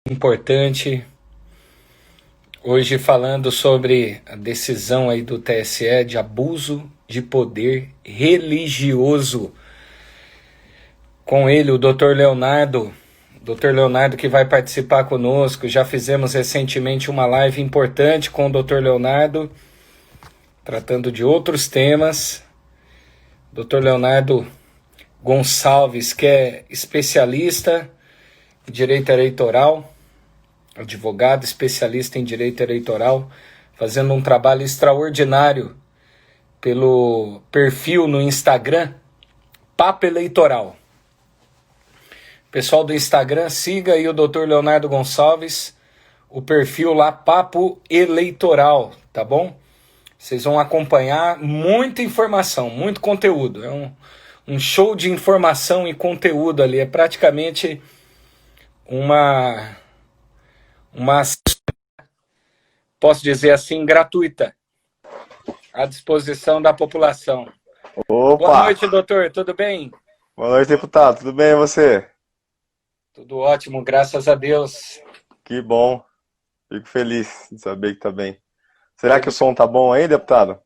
Importante, hoje falando sobre a decisão aí do TSE de abuso de poder religioso. Com ele, o Dr. Leonardo que vai participar conosco. Já fizemos recentemente uma live importante com o Dr. Leonardo, tratando de outros temas. Dr. Leonardo Gonçalves, que é especialista em direito eleitoral, advogado especialista em direito eleitoral, fazendo um trabalho extraordinário pelo perfil no Instagram, Papo Eleitoral. Pessoal do Instagram, siga aí o Dr. Leonardo Gonçalves, o perfil lá, Papo Eleitoral, tá bom? Vocês vão acompanhar muita informação, muito conteúdo. É um show de informação e conteúdo ali, é praticamente uma posso dizer assim, gratuita, à disposição da população. Boa Opa! noite, doutor, tudo bem? Boa noite, deputado. Tudo bem e você? Tudo ótimo, graças a Deus. Que bom. Fico feliz de saber que tá bem. Será que o Tudo... som tá bom aí, deputado?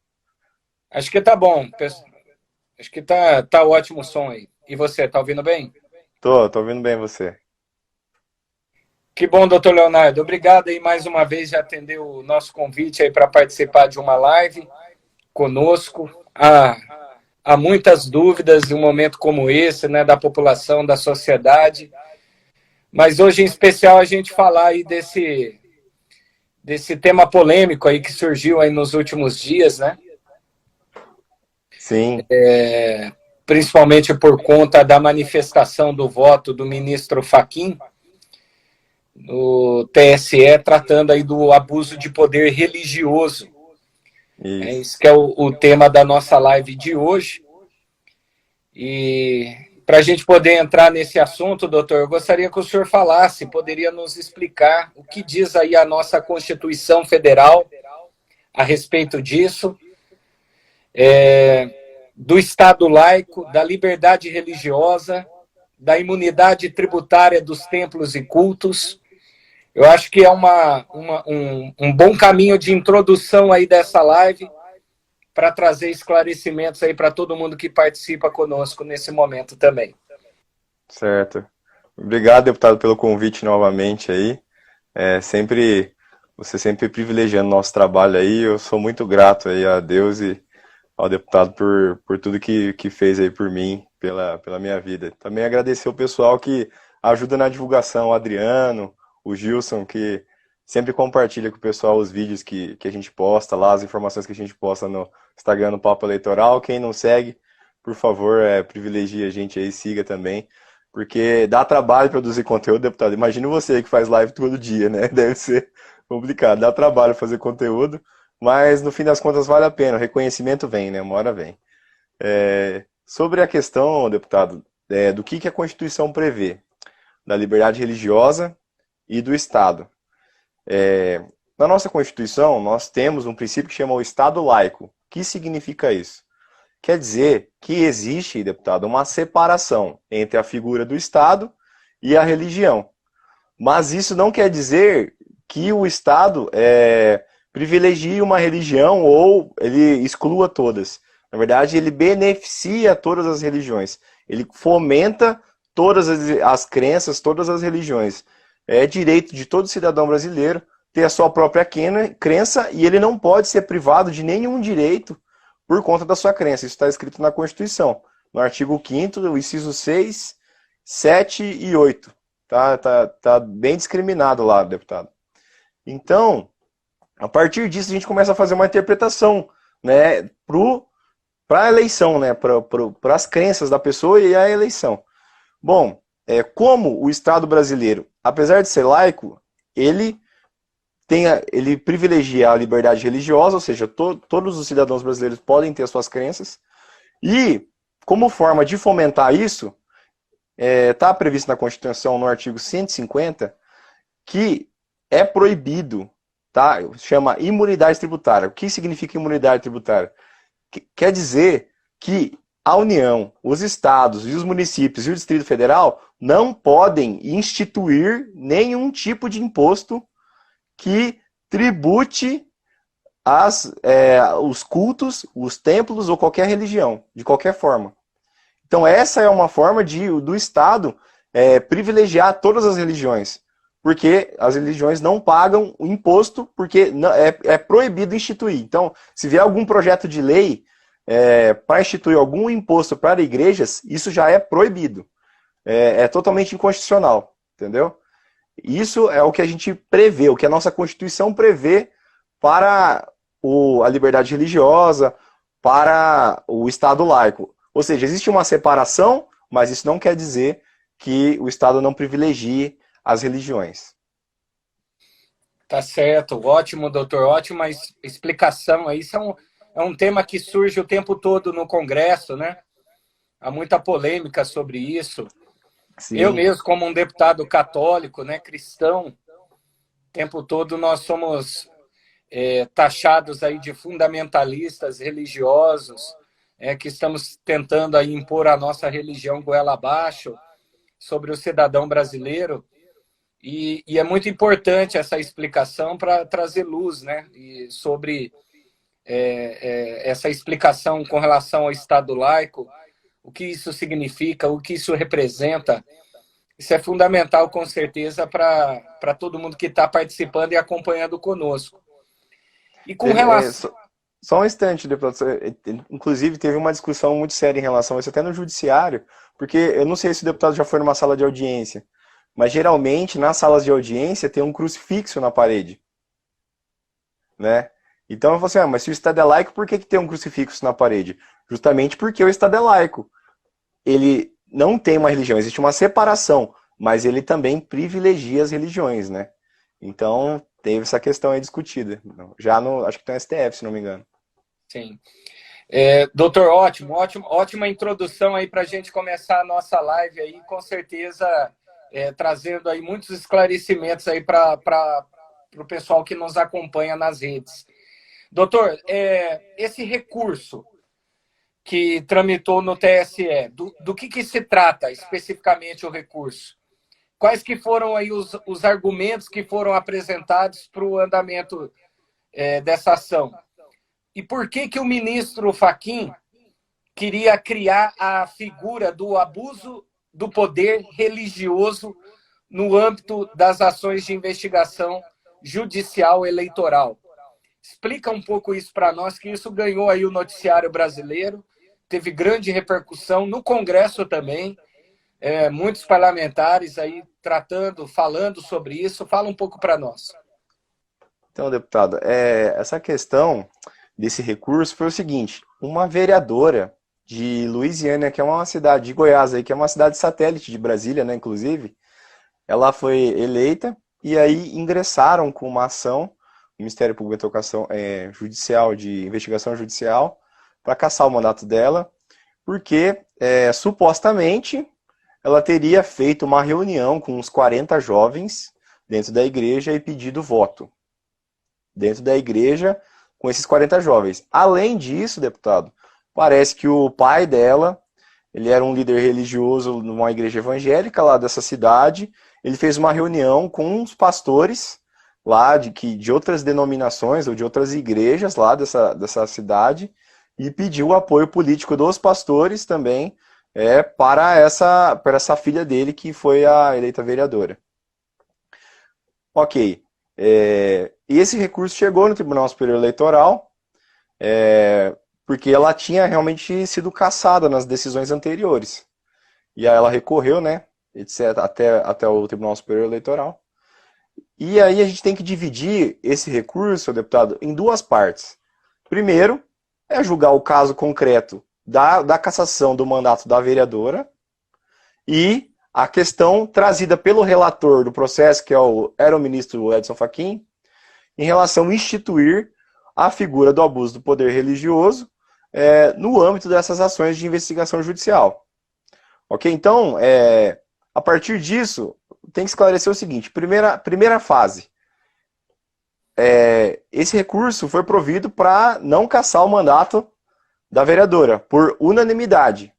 Acho que tá bom, acho que tá ótimo o som aí. E você, tá ouvindo bem? Tô ouvindo bem você. Que bom, doutor Leonardo. Obrigado aí mais uma vez de atender o nosso convite aí para participar de uma live conosco. Há muitas dúvidas em um momento como esse, né, da população, da sociedade. Mas hoje, em especial, a gente falar aí desse tema polêmico aí que surgiu aí nos últimos dias, né? Sim, Principalmente por conta da manifestação do voto do ministro Fachin no TSE, tratando aí do abuso de poder religioso. É isso. isso que é o tema da nossa live de hoje. E para a gente poder entrar nesse assunto, doutor, eu gostaria que o senhor falasse, poderia nos explicar o que diz aí a nossa Constituição Federal a respeito disso, do Estado laico, da liberdade religiosa, da imunidade tributária dos templos e cultos. Eu acho que é um bom caminho de introdução aí dessa live para trazer esclarecimentos aí para todo mundo que participa conosco nesse momento também. Certo. Obrigado, deputado, pelo convite novamente aí. Você sempre privilegiando o nosso trabalho aí. Eu sou muito grato aí a Deus e ao deputado por tudo que fez aí por mim, pela minha vida. Também agradecer o pessoal que ajuda na divulgação, o Adriano, o Gilson, que sempre compartilha com o pessoal os vídeos que a gente posta lá, as informações que a gente posta no Instagram, no Papo Eleitoral. Quem não segue, por favor, privilegie a gente aí, siga também, porque dá trabalho produzir conteúdo, deputado. Imagina você que faz live todo dia, né? Deve ser complicado, dá trabalho fazer conteúdo, mas no fim das contas vale a pena, o reconhecimento vem, né? Uma hora vem. Sobre a questão, deputado, do que a Constituição prevê, da liberdade religiosa e do Estado. Na nossa Constituição, nós temos um princípio que chama o Estado laico. O que significa isso? Quer dizer que existe, deputado, uma separação entre a figura do Estado e a religião. Mas isso não quer dizer que o Estado privilegie uma religião ou ele exclua todas. Na verdade, ele beneficia todas as religiões. Ele fomenta todas as crenças, todas as religiões. É direito de todo cidadão brasileiro ter a sua própria crença e ele não pode ser privado de nenhum direito por conta da sua crença. Isso está escrito na Constituição, no artigo 5º, o inciso 6, 7 e 8. Tá bem discriminado lá, deputado. Então, a partir disso a gente começa a fazer uma interpretação, né, para a eleição, né, para as crenças da pessoa e a eleição. Bom, como o Estado brasileiro, apesar de ser laico, ele privilegia a liberdade religiosa, ou seja, todos os cidadãos brasileiros podem ter as suas crenças, e como forma de fomentar isso, está previsto na Constituição, no artigo 150, que é proibido, tá? Chama imunidade tributária. O que significa imunidade tributária? Quer dizer que a União, os estados e os municípios e o Distrito Federal não podem instituir nenhum tipo de imposto que tribute os cultos, os templos ou qualquer religião, de qualquer forma. Então essa é uma forma do Estado privilegiar todas as religiões, porque as religiões não pagam o imposto, porque é proibido instituir. Então, se vier algum projeto de lei para instituir algum imposto para igrejas, isso já é proibido. É totalmente inconstitucional, entendeu? Isso é o que a gente prevê, o que a nossa Constituição prevê para a liberdade religiosa, para o Estado laico. Ou seja, existe uma separação, mas isso não quer dizer que o Estado não privilegie as religiões. Tá certo, ótimo, doutor, ótima explicação. Isso é um tema que surge o tempo todo no Congresso, né? Há muita polêmica sobre isso. Sim. Eu mesmo, como um deputado católico, né, cristão, o tempo todo nós somos taxados aí de fundamentalistas religiosos, que estamos tentando aí impor a nossa religião goela abaixo sobre o cidadão brasileiro. E é muito importante essa explicação para trazer luz, né, sobre essa explicação com relação ao Estado laico, o que isso significa, o que isso representa. Isso é fundamental, com certeza, para todo mundo que está participando e acompanhando conosco. E com relação... Só um instante, deputado. Inclusive, teve uma discussão muito séria em relação a isso, até no judiciário, porque eu não sei se o deputado já foi numa sala de audiência, mas geralmente, nas salas de audiência, tem um crucifixo na parede. Né? Então, eu falo assim, mas se o Estado é laico, por que tem um crucifixo na parede? Justamente porque o Estado é laico. Ele não tem uma religião, existe uma separação, mas ele também privilegia as religiões, né? Então, teve essa questão aí discutida. Já acho que tem no STF, se não me engano. Sim. Doutor, ótima introdução aí para a gente começar a nossa live aí, com certeza trazendo aí muitos esclarecimentos aí para o pessoal que nos acompanha nas redes. Doutor, esse recurso que tramitou no TSE, do que se trata especificamente o recurso? Quais que foram aí os argumentos que foram apresentados para o andamento dessa ação? E por que o ministro Fachin queria criar a figura do abuso do poder religioso no âmbito das ações de investigação judicial eleitoral? Explica um pouco isso para nós, que isso ganhou aí o noticiário brasileiro, teve grande repercussão no Congresso também, muitos parlamentares aí falando sobre isso. Fala um pouco para nós. Então, deputado, essa questão desse recurso foi o seguinte: uma vereadora de Luisiânia, que é uma cidade de Goiás, aí, que é uma cidade satélite de Brasília, né, inclusive, ela foi eleita e aí ingressaram com uma ação no Ministério Público de Educação Judicial, de investigação judicial, para cassar o mandato dela, porque supostamente ela teria feito uma reunião com uns 40 jovens dentro da igreja e pedido voto dentro da igreja com esses 40 jovens. Além disso, deputado, parece que o pai dela, ele era um líder religioso numa igreja evangélica lá dessa cidade, ele fez uma reunião com os pastores lá de outras denominações ou de outras igrejas lá dessa cidade e pediu o apoio político dos pastores também para essa filha dele que foi a eleita vereadora. Ok. E esse recurso chegou no Tribunal Superior Eleitoral porque ela tinha realmente sido cassada nas decisões anteriores. E aí ela recorreu, né, etc., até o Tribunal Superior Eleitoral. E aí a gente tem que dividir esse recurso, deputado, em duas partes. Primeiro, julgar o caso concreto da cassação do mandato da vereadora e a questão trazida pelo relator do processo, que era o ministro Edson Fachin, em relação a instituir a figura do abuso do poder religioso no âmbito dessas ações de investigação judicial. Ok? Então, a partir disso, tem que esclarecer o seguinte: primeira fase. Esse recurso foi provido para não cassar o mandato da vereadora, por unanimidade.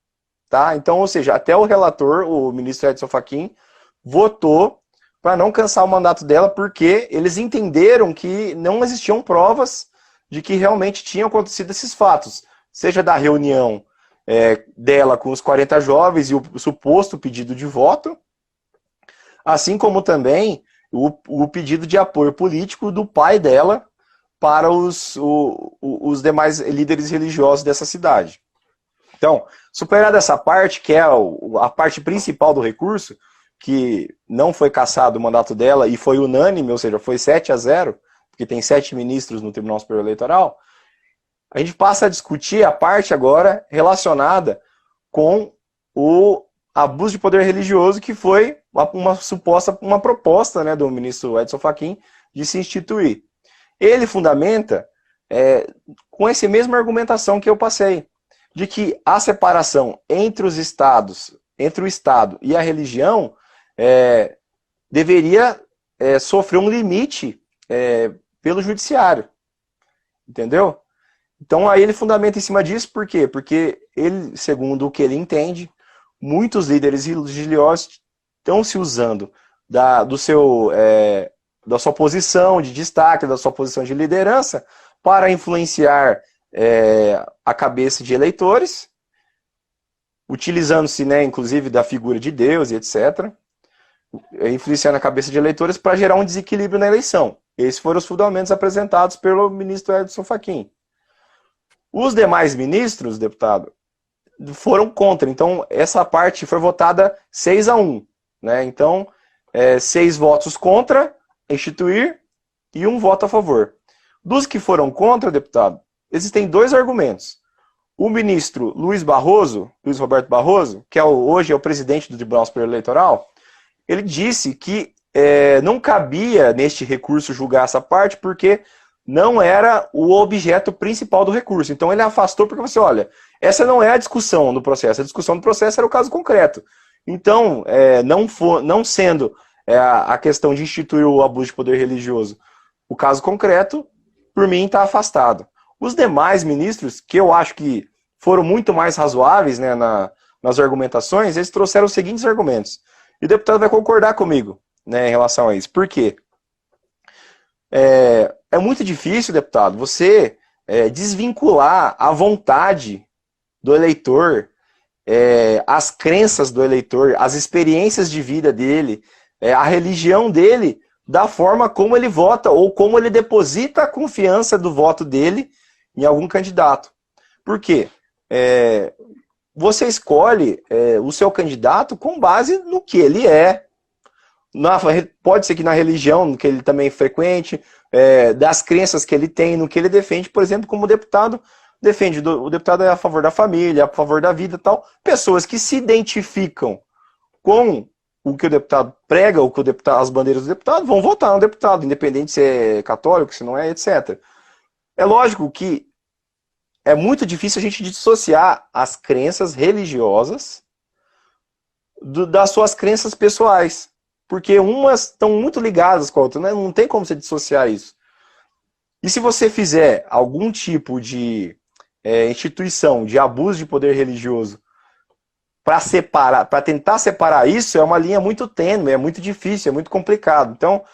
Tá? Então, ou seja, até o relator, o ministro Edson Fachin, votou para não cansar o mandato dela, porque eles entenderam que não existiam provas de que realmente tinham acontecido esses fatos, seja da reunião dela com os 40 jovens e o suposto pedido de voto, assim como também o pedido de apoio político do pai dela para os demais líderes religiosos dessa cidade. Então, superada essa parte, que é a parte principal do recurso, que não foi cassado o mandato dela e foi unânime, ou seja, foi 7-0, porque tem 7 ministros no Tribunal Superior Eleitoral, a gente passa a discutir a parte agora relacionada com o abuso de poder religioso, que foi uma proposta, né, do ministro Edson Fachin de se instituir. Ele fundamenta com essa mesma argumentação que eu passei, de que a separação entre os estados, entre o Estado e a religião, deveria sofrer um limite pelo judiciário. Entendeu? Então aí ele fundamenta em cima disso, por quê? Porque ele, segundo o que ele entende, muitos líderes religiosos estão se usando da sua posição de destaque, da sua posição de liderança, para influenciar a cabeça de eleitores, utilizando-se, né, inclusive, da figura de Deus e etc., influenciando a cabeça de eleitores para gerar um desequilíbrio na eleição. Esses foram os fundamentos apresentados pelo ministro Edson Fachin. Os demais ministros, deputado, foram contra. Então, essa parte foi votada 6-1. Né? Então, 6 votos contra instituir e 1 voto a favor. Dos que foram contra, deputado, existem 2 argumentos. O ministro Luiz Roberto Barroso, que hoje é o presidente do Tribunal Superior Eleitoral, ele disse que não cabia neste recurso julgar essa parte porque não era o objeto principal do recurso. Então ele afastou porque você, olha, essa não é a discussão do processo, a discussão do processo era o caso concreto. Então, não sendo a questão de instituir o abuso de poder religioso o caso concreto, por mim está afastado. Os demais ministros, que eu acho que foram muito mais razoáveis, né, nas argumentações, eles trouxeram os seguintes argumentos. E o deputado vai concordar comigo, né, em relação a isso. Por quê? É muito difícil, deputado, você desvincular a vontade do eleitor, as crenças do eleitor, as experiências de vida dele, a religião dele, da forma como ele vota ou como ele deposita a confiança do voto dele em algum candidato. Por quê? Você escolhe o seu candidato com base no que ele é. Pode ser que na religião que ele também frequente, das crenças que ele tem, no que ele defende, por exemplo, como o deputado defende. O deputado é a favor da família, a favor da vida e tal. Pessoas que se identificam com o que o deputado prega, as bandeiras do deputado, vão votar no deputado, independente se é católico, se não é, etc. É lógico que é muito difícil a gente dissociar as crenças religiosas das suas crenças pessoais. Porque umas estão muito ligadas com a outra, né? Não tem como você dissociar isso. E se você fizer algum tipo de instituição de abuso de poder religioso para tentar separar isso, é uma linha muito tênue, é muito difícil, é muito complicado. Então,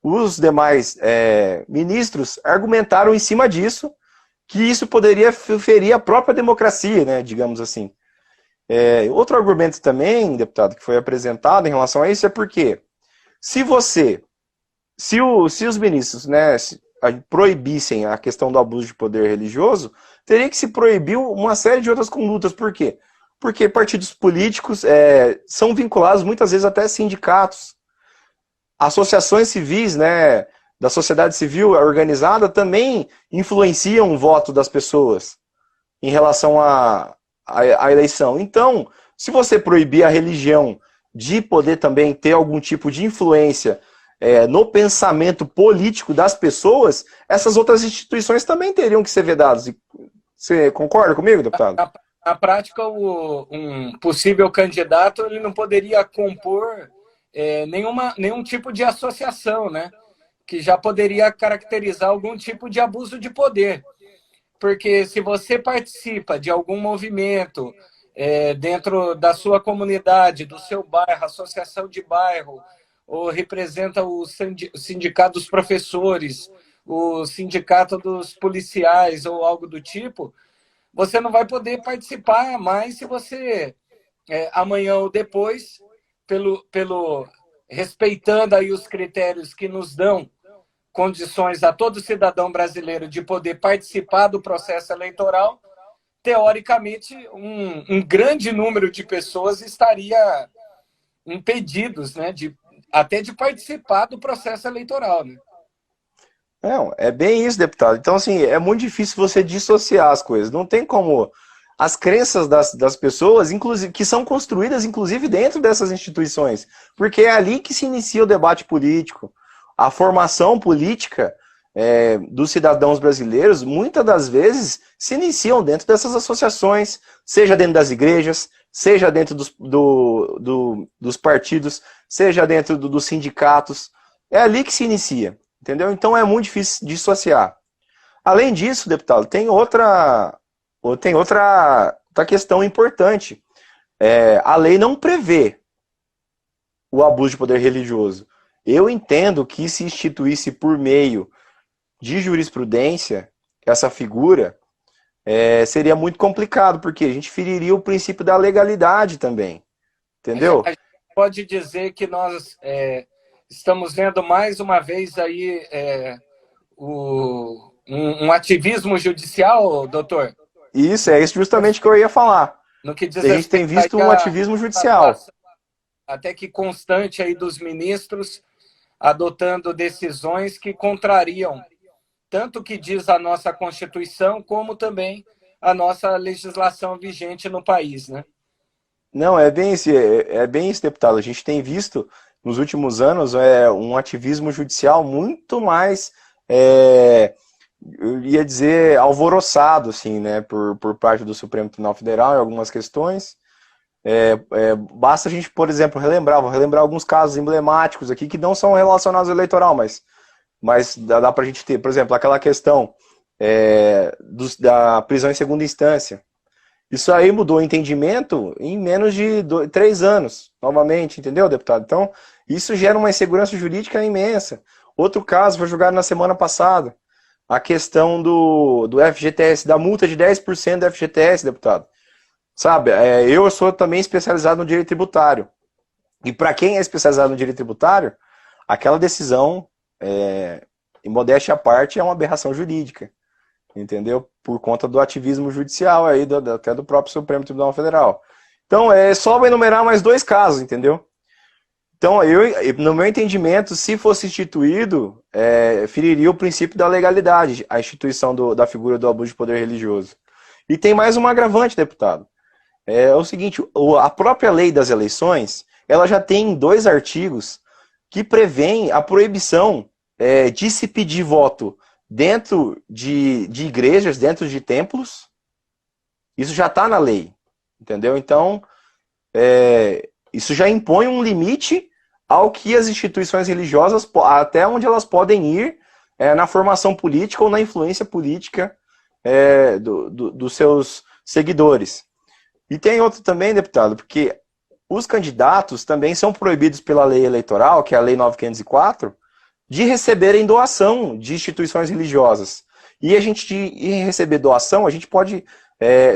os demais ministros argumentaram em cima disso, que isso poderia ferir a própria democracia, né, digamos assim. Outro argumento também, deputado, que foi apresentado em relação a isso é porque se os ministros, né, proibissem a questão do abuso de poder religioso, teria que se proibir uma série de outras condutas. Por quê? Porque partidos políticos são vinculados muitas vezes até a sindicatos. Associações civis, né, da sociedade civil organizada também influenciam o voto das pessoas em relação à eleição. Então, se você proibir a religião de poder também ter algum tipo de influência no pensamento político das pessoas, essas outras instituições também teriam que ser vedadas. Você concorda comigo, deputado? Na prática, um possível candidato ele não poderia compor nenhum tipo de associação, né? Que já poderia caracterizar algum tipo de abuso de poder. porque se você participa de algum movimento dentro da sua comunidade, do seu bairro, associação de bairro, ou representa o sindicato dos professores, o sindicato dos policiais ou algo do tipo, você não vai poder participar mais se você, amanhã ou depois, respeitando aí os critérios que nos dão condições a todo cidadão brasileiro de poder participar do processo eleitoral, teoricamente, um grande número de pessoas estaria impedidos, né, até de participar do processo eleitoral. Né? Não, é bem isso, deputado. Então, assim, é muito difícil você dissociar as coisas. Não tem como. As crenças das pessoas, inclusive, que são construídas, inclusive, dentro dessas instituições. Porque é ali que se inicia o debate político. A formação política dos cidadãos brasileiros, muitas das vezes, se iniciam dentro dessas associações, seja dentro das igrejas, seja dentro dos partidos, seja dentro dos sindicatos. É ali que se inicia. Entendeu? Então é muito difícil dissociar. Além disso, deputado, tem outra questão importante. A lei não prevê o abuso de poder religioso. Eu entendo que se instituísse por meio de jurisprudência essa figura, seria muito complicado, porque a gente feriria o princípio da legalidade também. Entendeu? A gente pode dizer que nós estamos vendo mais uma vez aí um ativismo judicial, doutor? Isso, é isso justamente que eu ia falar. No que diz a gente tem visto um ativismo judicial. Até que constante aí dos ministros adotando decisões que contrariam tanto o que diz a nossa Constituição, como também a nossa legislação vigente no país, né? Não, é bem isso, deputado. A gente tem visto nos últimos anos um ativismo judicial muito mais, eu ia dizer, alvoroçado, assim, né, por parte do Supremo Tribunal Federal em algumas questões. Basta a gente, por exemplo, vou relembrar alguns casos emblemáticos aqui que não são relacionados ao eleitoral, mas dá pra gente ter, por exemplo, aquela questão da prisão em segunda instância. Isso aí mudou o entendimento em menos de 3 anos, novamente, entendeu, deputado? Então, isso gera uma insegurança jurídica imensa. Outro caso foi julgado na semana passada, a questão do FGTS, da multa de 10% do FGTS, deputado. Sabe, eu sou também especializado no direito tributário. E para quem é especializado no direito tributário, aquela decisão, em modéstia à parte, é uma aberração jurídica. Entendeu? Por conta do ativismo judicial aí, até do próprio Supremo Tribunal Federal. Então, só vou enumerar mais 2 casos, entendeu? Então, no meu entendimento, se fosse instituído, feriria o princípio da legalidade, a instituição da figura do abuso de poder religioso. E tem mais um agravante, deputado. É o seguinte, a própria lei das eleições, ela já tem 2 artigos que prevêem a proibição de se pedir voto dentro de igrejas, dentro de templos. Isso já está na lei, entendeu? Então, isso já impõe um limite ao que as instituições religiosas, até onde elas podem ir na formação política ou na influência política dos seus seguidores. E tem outro também, deputado, porque os candidatos também são proibidos pela lei eleitoral, que é a Lei 9.504, de receberem doação de instituições religiosas. E receber doação, a gente pode...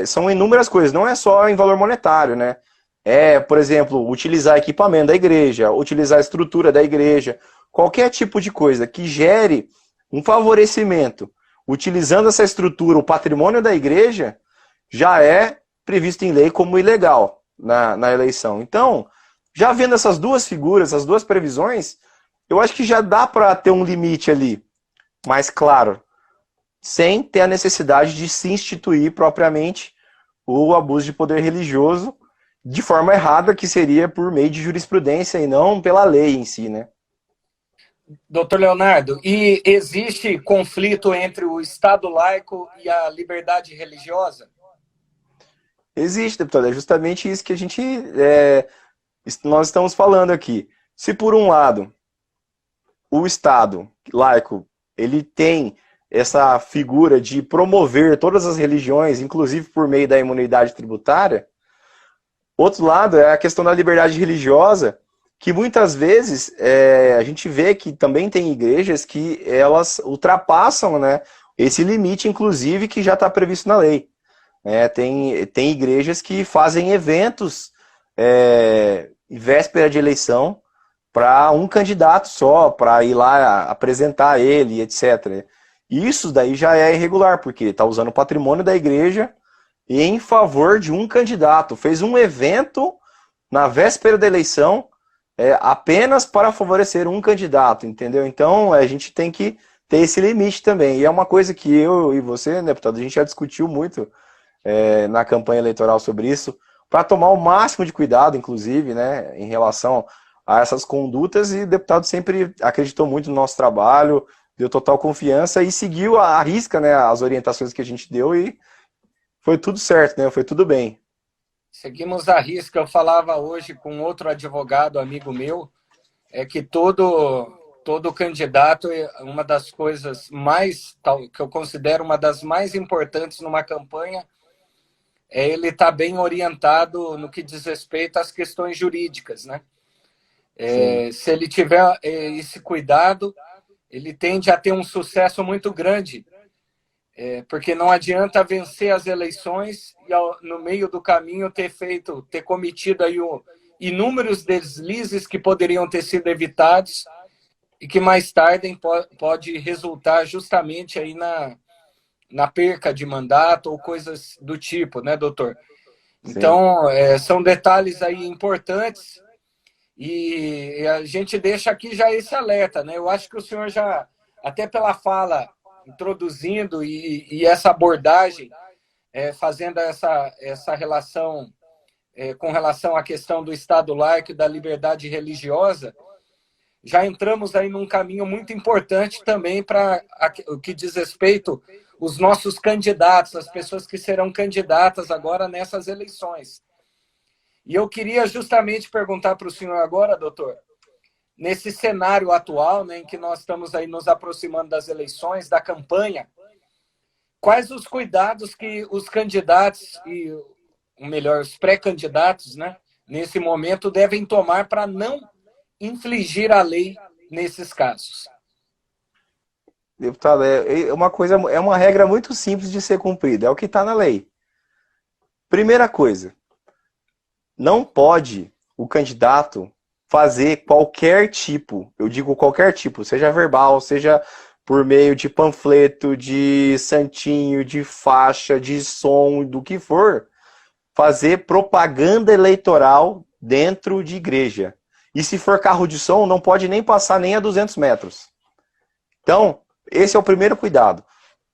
são inúmeras coisas, não é só em valor monetário, né? Por exemplo, utilizar equipamento da igreja, utilizar a estrutura da igreja, qualquer tipo de coisa que gere um favorecimento, utilizando essa estrutura, o patrimônio da igreja, já é previsto em lei como ilegal na eleição. Então, já vendo essas 2 figuras, essas 2 previsões, eu acho que já dá para ter um limite ali, mas claro, sem ter a necessidade de se instituir propriamente o abuso de poder religioso de forma errada, que seria por meio de jurisprudência e não pela lei em si, né? Doutor Leonardo, e existe conflito entre o Estado laico e a liberdade religiosa? Existe, deputado, é justamente isso que nós estamos falando aqui. Se por um lado o Estado laico ele tem essa figura de promover todas as religiões, inclusive por meio da imunidade tributária. Outro lado é a questão da liberdade religiosa, que muitas vezes a gente vê que também tem igrejas que elas ultrapassam, né, esse limite, inclusive, que já está previsto na lei. Tem igrejas que fazem eventos em véspera de eleição para um candidato só, para ir lá apresentar ele, etc. Isso daí já é irregular, porque está usando o patrimônio da igreja em favor de um candidato. Fez um evento na véspera da eleição apenas para favorecer um candidato, entendeu? Então a gente tem que ter esse limite também. E é uma coisa que eu e você, deputado, a gente já discutiu muito na campanha eleitoral sobre isso, para tomar o máximo de cuidado, inclusive, né, em relação a essas condutas, e o deputado sempre acreditou muito no nosso trabalho, deu total confiança e seguiu à risca, né, as orientações que a gente deu, e foi tudo certo, né, foi tudo bem. Seguimos à risca. Eu falava hoje com outro advogado, amigo meu, que todo candidato, uma das coisas mais, que eu considero uma das mais importantes numa campanha, ele estar bem orientado no que diz respeito às questões jurídicas, né? Se ele tiver esse cuidado, ele tende a ter um sucesso muito grande, porque não adianta vencer as eleições e no meio do caminho ter cometido aí inúmeros deslizes que poderiam ter sido evitados e que mais tarde pode resultar justamente aí na perca de mandato ou coisas do tipo, né, doutor? Então, são detalhes aí importantes e a gente deixa aqui já esse alerta, né? Eu acho que o senhor já, até pela fala, introduzindo e essa abordagem, fazendo essa relação com relação à questão do Estado laico e da liberdade religiosa, já entramos aí num caminho muito importante também para o que diz respeito os nossos candidatos, as pessoas que serão candidatas agora nessas eleições. E eu queria justamente perguntar para o senhor agora, doutor, nesse cenário atual, né, em que nós estamos aí nos aproximando das eleições, da campanha, quais os cuidados que os candidatos e, ou melhor, os pré-candidatos, né, nesse momento devem tomar para não infligir a lei nesses casos? Deputado, é uma regra muito simples de ser cumprida, é o que está na lei. Primeira coisa, não pode o candidato fazer qualquer tipo, eu digo qualquer tipo, seja verbal, seja por meio de panfleto, de santinho, de faixa, de som, do que for, fazer propaganda eleitoral dentro de igreja. E se for carro de som, não pode nem passar nem a 200 metros. Então, esse é o primeiro cuidado.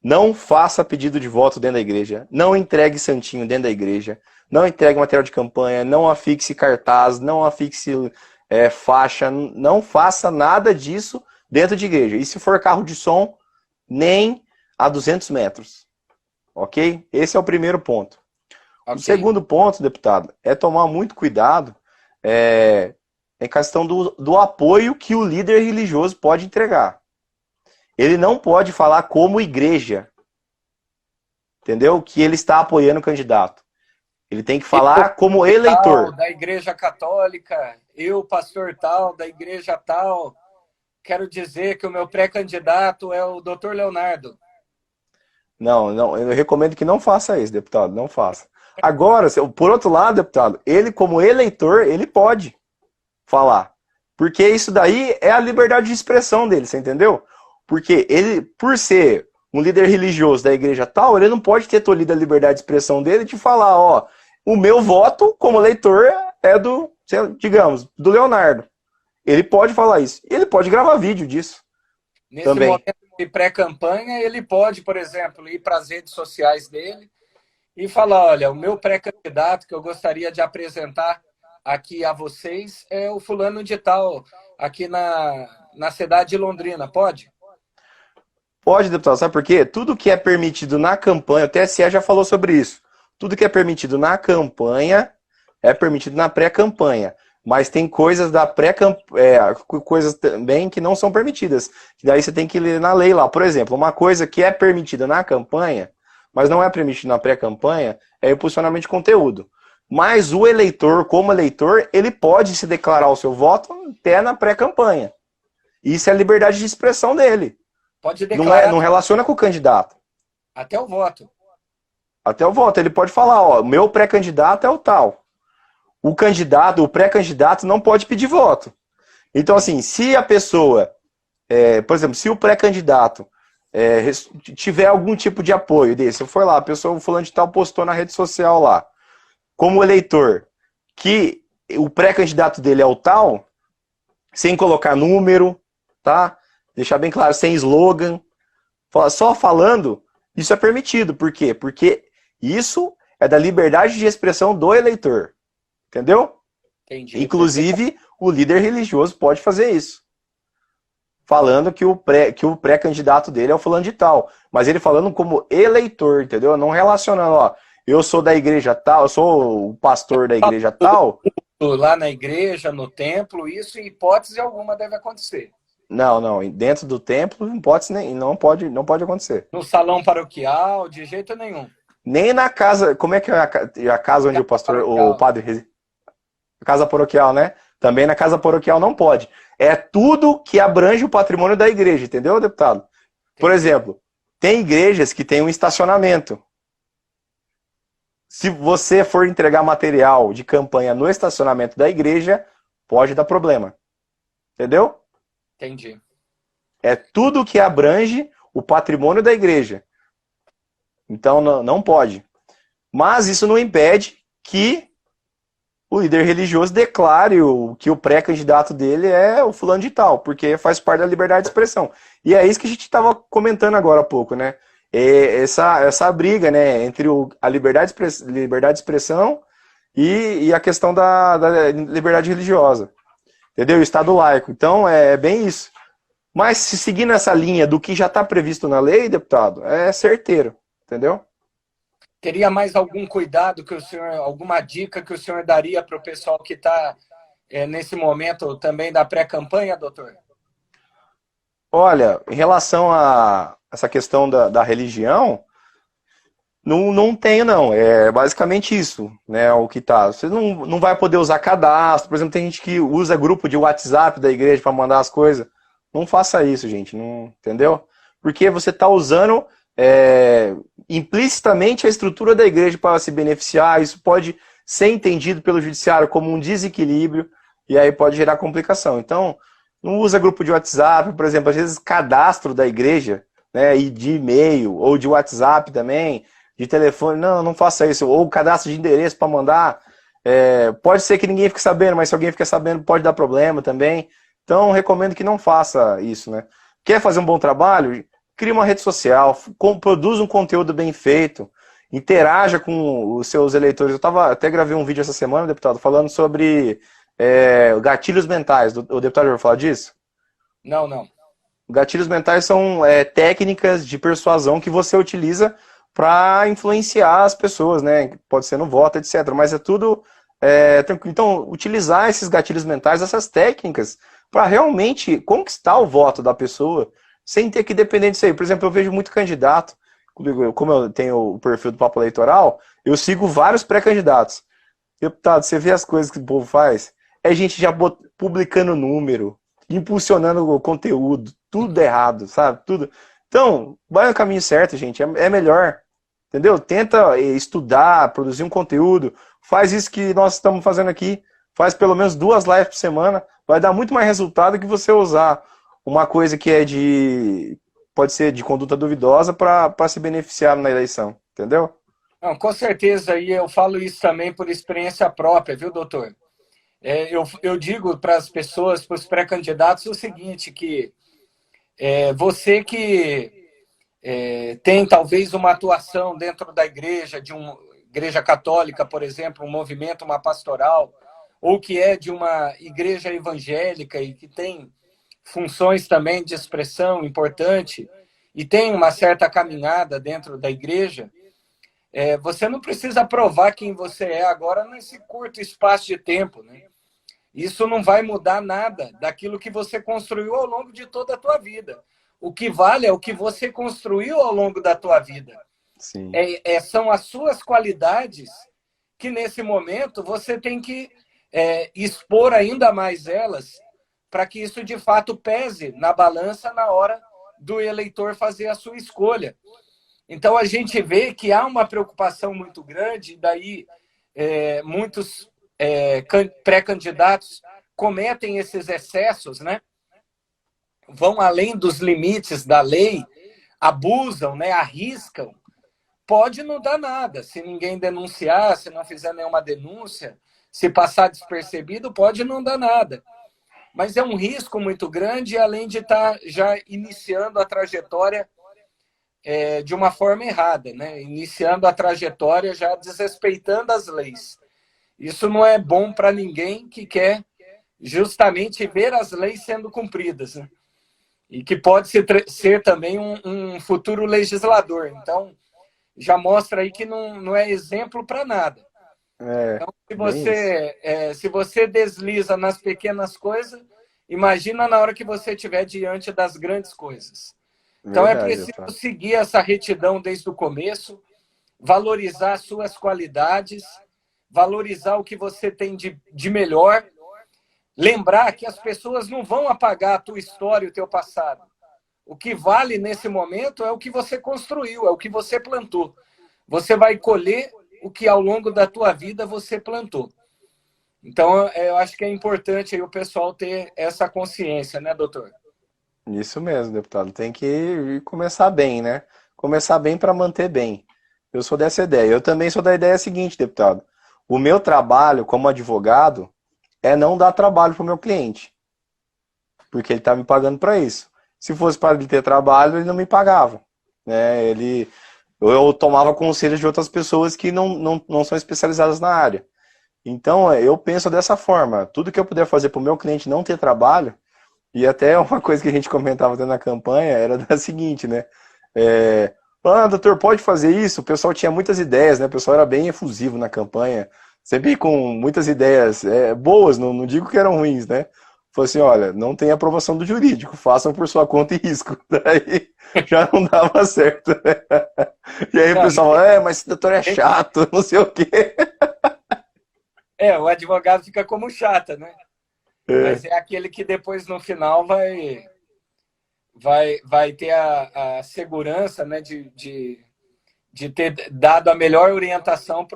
Não faça pedido de voto dentro da igreja, não entregue santinho dentro da igreja, não entregue material de campanha, não afixe cartaz, não afixe faixa, não faça nada disso dentro de igreja. E se for carro de som, nem a 200 metros. Ok? Esse é o primeiro ponto. Okay. O segundo ponto, deputado, é tomar muito cuidado em questão do apoio que o líder religioso pode entregar. Ele não pode falar como igreja, entendeu? Que ele está apoiando o candidato. Ele tem que falar como eleitor. Da igreja católica, eu, pastor tal, da igreja tal, quero dizer que o meu pré-candidato é o doutor Leonardo. Não, eu recomendo que não faça isso, deputado, não faça. Agora, por outro lado, deputado, ele como eleitor, ele pode falar. Porque isso daí é a liberdade de expressão dele, você entendeu? Porque ele, por ser um líder religioso da igreja tal, ele não pode ter tolhido a liberdade de expressão dele de falar, ó, o meu voto como eleitor é do, digamos, do Leonardo. Ele pode falar isso. E ele pode gravar vídeo disso. Nesse também. Momento de pré-campanha, ele pode, por exemplo, ir para as redes sociais dele e falar, olha, o meu pré-candidato que eu gostaria de apresentar aqui a vocês é o fulano de tal, aqui na cidade de Londrina. Pode? Pode, deputado. Sabe por quê? Tudo que é permitido na campanha, o TSE já falou sobre isso. Tudo que é permitido na campanha é permitido na pré-campanha. Mas tem coisas da coisas também que não são permitidas. Daí você tem que ler na lei lá. Por exemplo, uma coisa que é permitida na campanha, mas não é permitida na pré-campanha, é o impulsionamento de conteúdo. Mas o eleitor, como eleitor, ele pode se declarar o seu voto até na pré-campanha. Isso é a liberdade de expressão dele. Pode declarar. Não relaciona com o candidato. Até o voto. Até o voto. Ele pode falar, ó, meu pré-candidato é o tal. O candidato, o pré-candidato não pode pedir voto. Então, assim, se a pessoa, por exemplo, se o pré-candidato tiver algum tipo de apoio desse, eu for lá, a pessoa, o fulano de tal postou na rede social lá, como eleitor, que o pré-candidato dele é o tal, sem colocar número, tá? Deixar bem claro, sem slogan, só falando, isso é permitido. Por quê? Porque isso é da liberdade de expressão do eleitor. Entendeu? Entendi. Inclusive, o líder religioso pode fazer isso. Falando que o pré-candidato dele é o fulano de tal. Mas ele falando como eleitor, entendeu? Não relacionando, ó, eu sou da igreja tal, eu sou o pastor da igreja tal. Lá na igreja, no templo, isso em hipótese alguma deve acontecer. Não. Dentro do templo, hipótese não pode acontecer. No salão paroquial, de jeito nenhum. Nem na casa, como é que é a casa onde o pastor, o padre... Casa paroquial, né? Também na casa paroquial não pode. É tudo que abrange o patrimônio da igreja, entendeu, deputado? Por exemplo, tem igrejas que têm um estacionamento. Se você for entregar material de campanha no estacionamento da igreja, pode dar problema. Entendeu? Entendi. É tudo que abrange o patrimônio da igreja. Então não pode. Mas isso não impede que o líder religioso declare que o pré-candidato dele é o fulano de tal, porque faz parte da liberdade de expressão. E é isso que a gente estava comentando agora há pouco, né? Essa briga, né, entre a liberdade de expressão e a questão da liberdade religiosa. Entendeu? O Estado laico. Então, é bem isso. Mas, se seguir nessa linha do que já está previsto na lei, deputado, é certeiro. Entendeu? Teria mais algum cuidado que o senhor, alguma dica que o senhor daria para o pessoal que está nesse momento também da pré-campanha, doutor? Olha, em relação a essa questão da religião, não tenho, não. É basicamente isso, né? O que tá. Você não vai poder usar cadastro. Por exemplo, tem gente que usa grupo de WhatsApp da igreja para mandar as coisas. Não faça isso, gente. Não, entendeu? Porque você está usando implicitamente a estrutura da igreja para se beneficiar. Isso pode ser entendido pelo judiciário como um desequilíbrio e aí pode gerar complicação. Então, não usa grupo de WhatsApp, por exemplo, às vezes cadastro da igreja, né, e de e-mail ou de WhatsApp também, de telefone. Não faça isso. Ou cadastro de endereço para mandar. Pode ser que ninguém fique sabendo, mas se alguém ficar sabendo pode dar problema também. Então, recomendo que não faça isso, né? Quer fazer um bom trabalho? Crie uma rede social, produza um conteúdo bem feito, interaja com os seus eleitores. Eu até gravei um vídeo essa semana, deputado, falando sobre gatilhos mentais. O deputado já ouviu falar disso? Não. Gatilhos mentais são técnicas de persuasão que você utiliza para influenciar as pessoas, né? Pode ser no voto, etc. Mas é tudo tranquilo. Então, utilizar esses gatilhos mentais, essas técnicas, para realmente conquistar o voto da pessoa, sem ter que depender disso aí. Por exemplo, eu vejo muito candidato, como eu tenho o perfil do Papo Eleitoral, eu sigo vários pré-candidatos. Deputado, você vê as coisas que o povo faz? É gente já publicando número, impulsionando o conteúdo, tudo errado, sabe? Tudo. Então, vai no caminho certo, gente, é melhor. Entendeu? Tenta estudar, produzir um conteúdo, faz isso que nós estamos fazendo aqui, faz pelo menos 2 lives por semana, vai dar muito mais resultado que você usar uma coisa que pode ser de conduta duvidosa para se beneficiar na eleição, entendeu? Não, com certeza, e eu falo isso também por experiência própria, viu, doutor? Eu digo para as pessoas, para os pré-candidatos, o seguinte, que você que tem talvez uma atuação dentro da igreja, de uma igreja católica, por exemplo, um movimento, uma pastoral, ou que é de uma igreja evangélica e que tem funções também de expressão importante e tem uma certa caminhada dentro da igreja, você não precisa provar quem você é agora nesse curto espaço de tempo, né? Isso não vai mudar nada daquilo que você construiu ao longo de toda a tua vida. O que vale é o que você construiu ao longo da tua vida. Sim. São as suas qualidades que, nesse momento, você tem que expor ainda mais elas para que isso, de fato, pese na balança na hora do eleitor fazer a sua escolha. Então, a gente vê que há uma preocupação muito grande, daí muitos pré-candidatos cometem esses excessos, né? Vão além dos limites da lei, abusam, né? Arriscam. Pode não dar nada. Se ninguém denunciar, se não fizer nenhuma denúncia, se passar despercebido, pode não dar nada. Mas é um risco muito grande, além de estar já iniciando a trajetória de uma forma errada, né? Iniciando a trajetória já desrespeitando as leis. Isso não é bom para ninguém que quer justamente ver as leis sendo cumpridas, né? E que pode ser também um futuro legislador. Então, já mostra aí que não é exemplo para nada. Então, se você desliza nas pequenas coisas, imagina na hora que você estiver diante das grandes coisas. Então, Verdade, é preciso seguir essa retidão desde o começo, valorizar as suas qualidades, valorizar o que você tem de melhor, lembrar que as pessoas não vão apagar a tua história e o teu passado. O que vale nesse momento é o que você construiu, é o que você plantou. Você vai colher o que ao longo da tua vida você plantou. Então, eu acho que é importante aí o pessoal ter essa consciência, né, doutor? Isso mesmo, deputado. Tem que começar bem, né? Começar bem para manter bem. Eu sou dessa ideia. Eu também sou da ideia seguinte, deputado. O meu trabalho como advogado é não dar trabalho para o meu cliente. Porque ele está me pagando para isso. Se fosse para ele ter trabalho, ele não me pagava. Né? Eu tomava conselhos de outras pessoas que não são especializadas na área. Então, eu penso dessa forma. Tudo que eu puder fazer para o meu cliente não ter trabalho, e até uma coisa que a gente comentava até na campanha, era da seguinte, né? Doutor, pode fazer isso? O pessoal tinha muitas ideias, né? O pessoal era bem efusivo na campanha, sempre com muitas ideias boas, não digo que eram ruins, né? Falou assim, olha, não tem aprovação do jurídico, façam por sua conta e risco. Daí já não dava certo, né? E aí o pessoal fala, mas esse doutor é chato, não sei o quê. O advogado fica como chata, né? Mas é aquele que depois, no final, vai ter a segurança, né, de ter dado a melhor orientação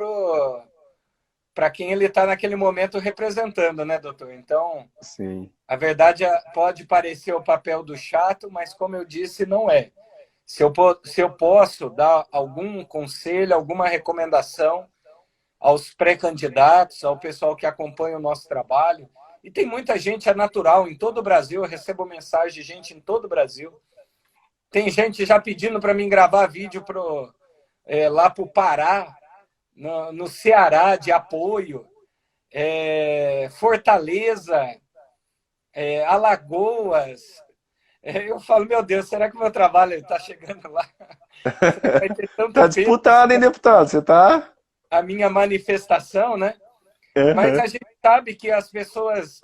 para quem ele está naquele momento representando, né, doutor? Então, sim, a verdade pode parecer o papel do chato, mas, como eu disse, não é. Se eu posso dar algum conselho, alguma recomendação aos pré-candidatos, ao pessoal que acompanha o nosso trabalho, e tem muita gente, é natural, em todo o Brasil, eu recebo mensagem de gente em todo o Brasil. Tem gente já pedindo para mim gravar vídeo lá para o Pará, no Ceará, de apoio, Fortaleza, Alagoas. Eu falo, meu Deus, será que o meu trabalho está chegando lá? Vai ter tanto tá disputado, hein, deputado? Você tá... A minha manifestação, né? Uhum. Mas a gente sabe que as pessoas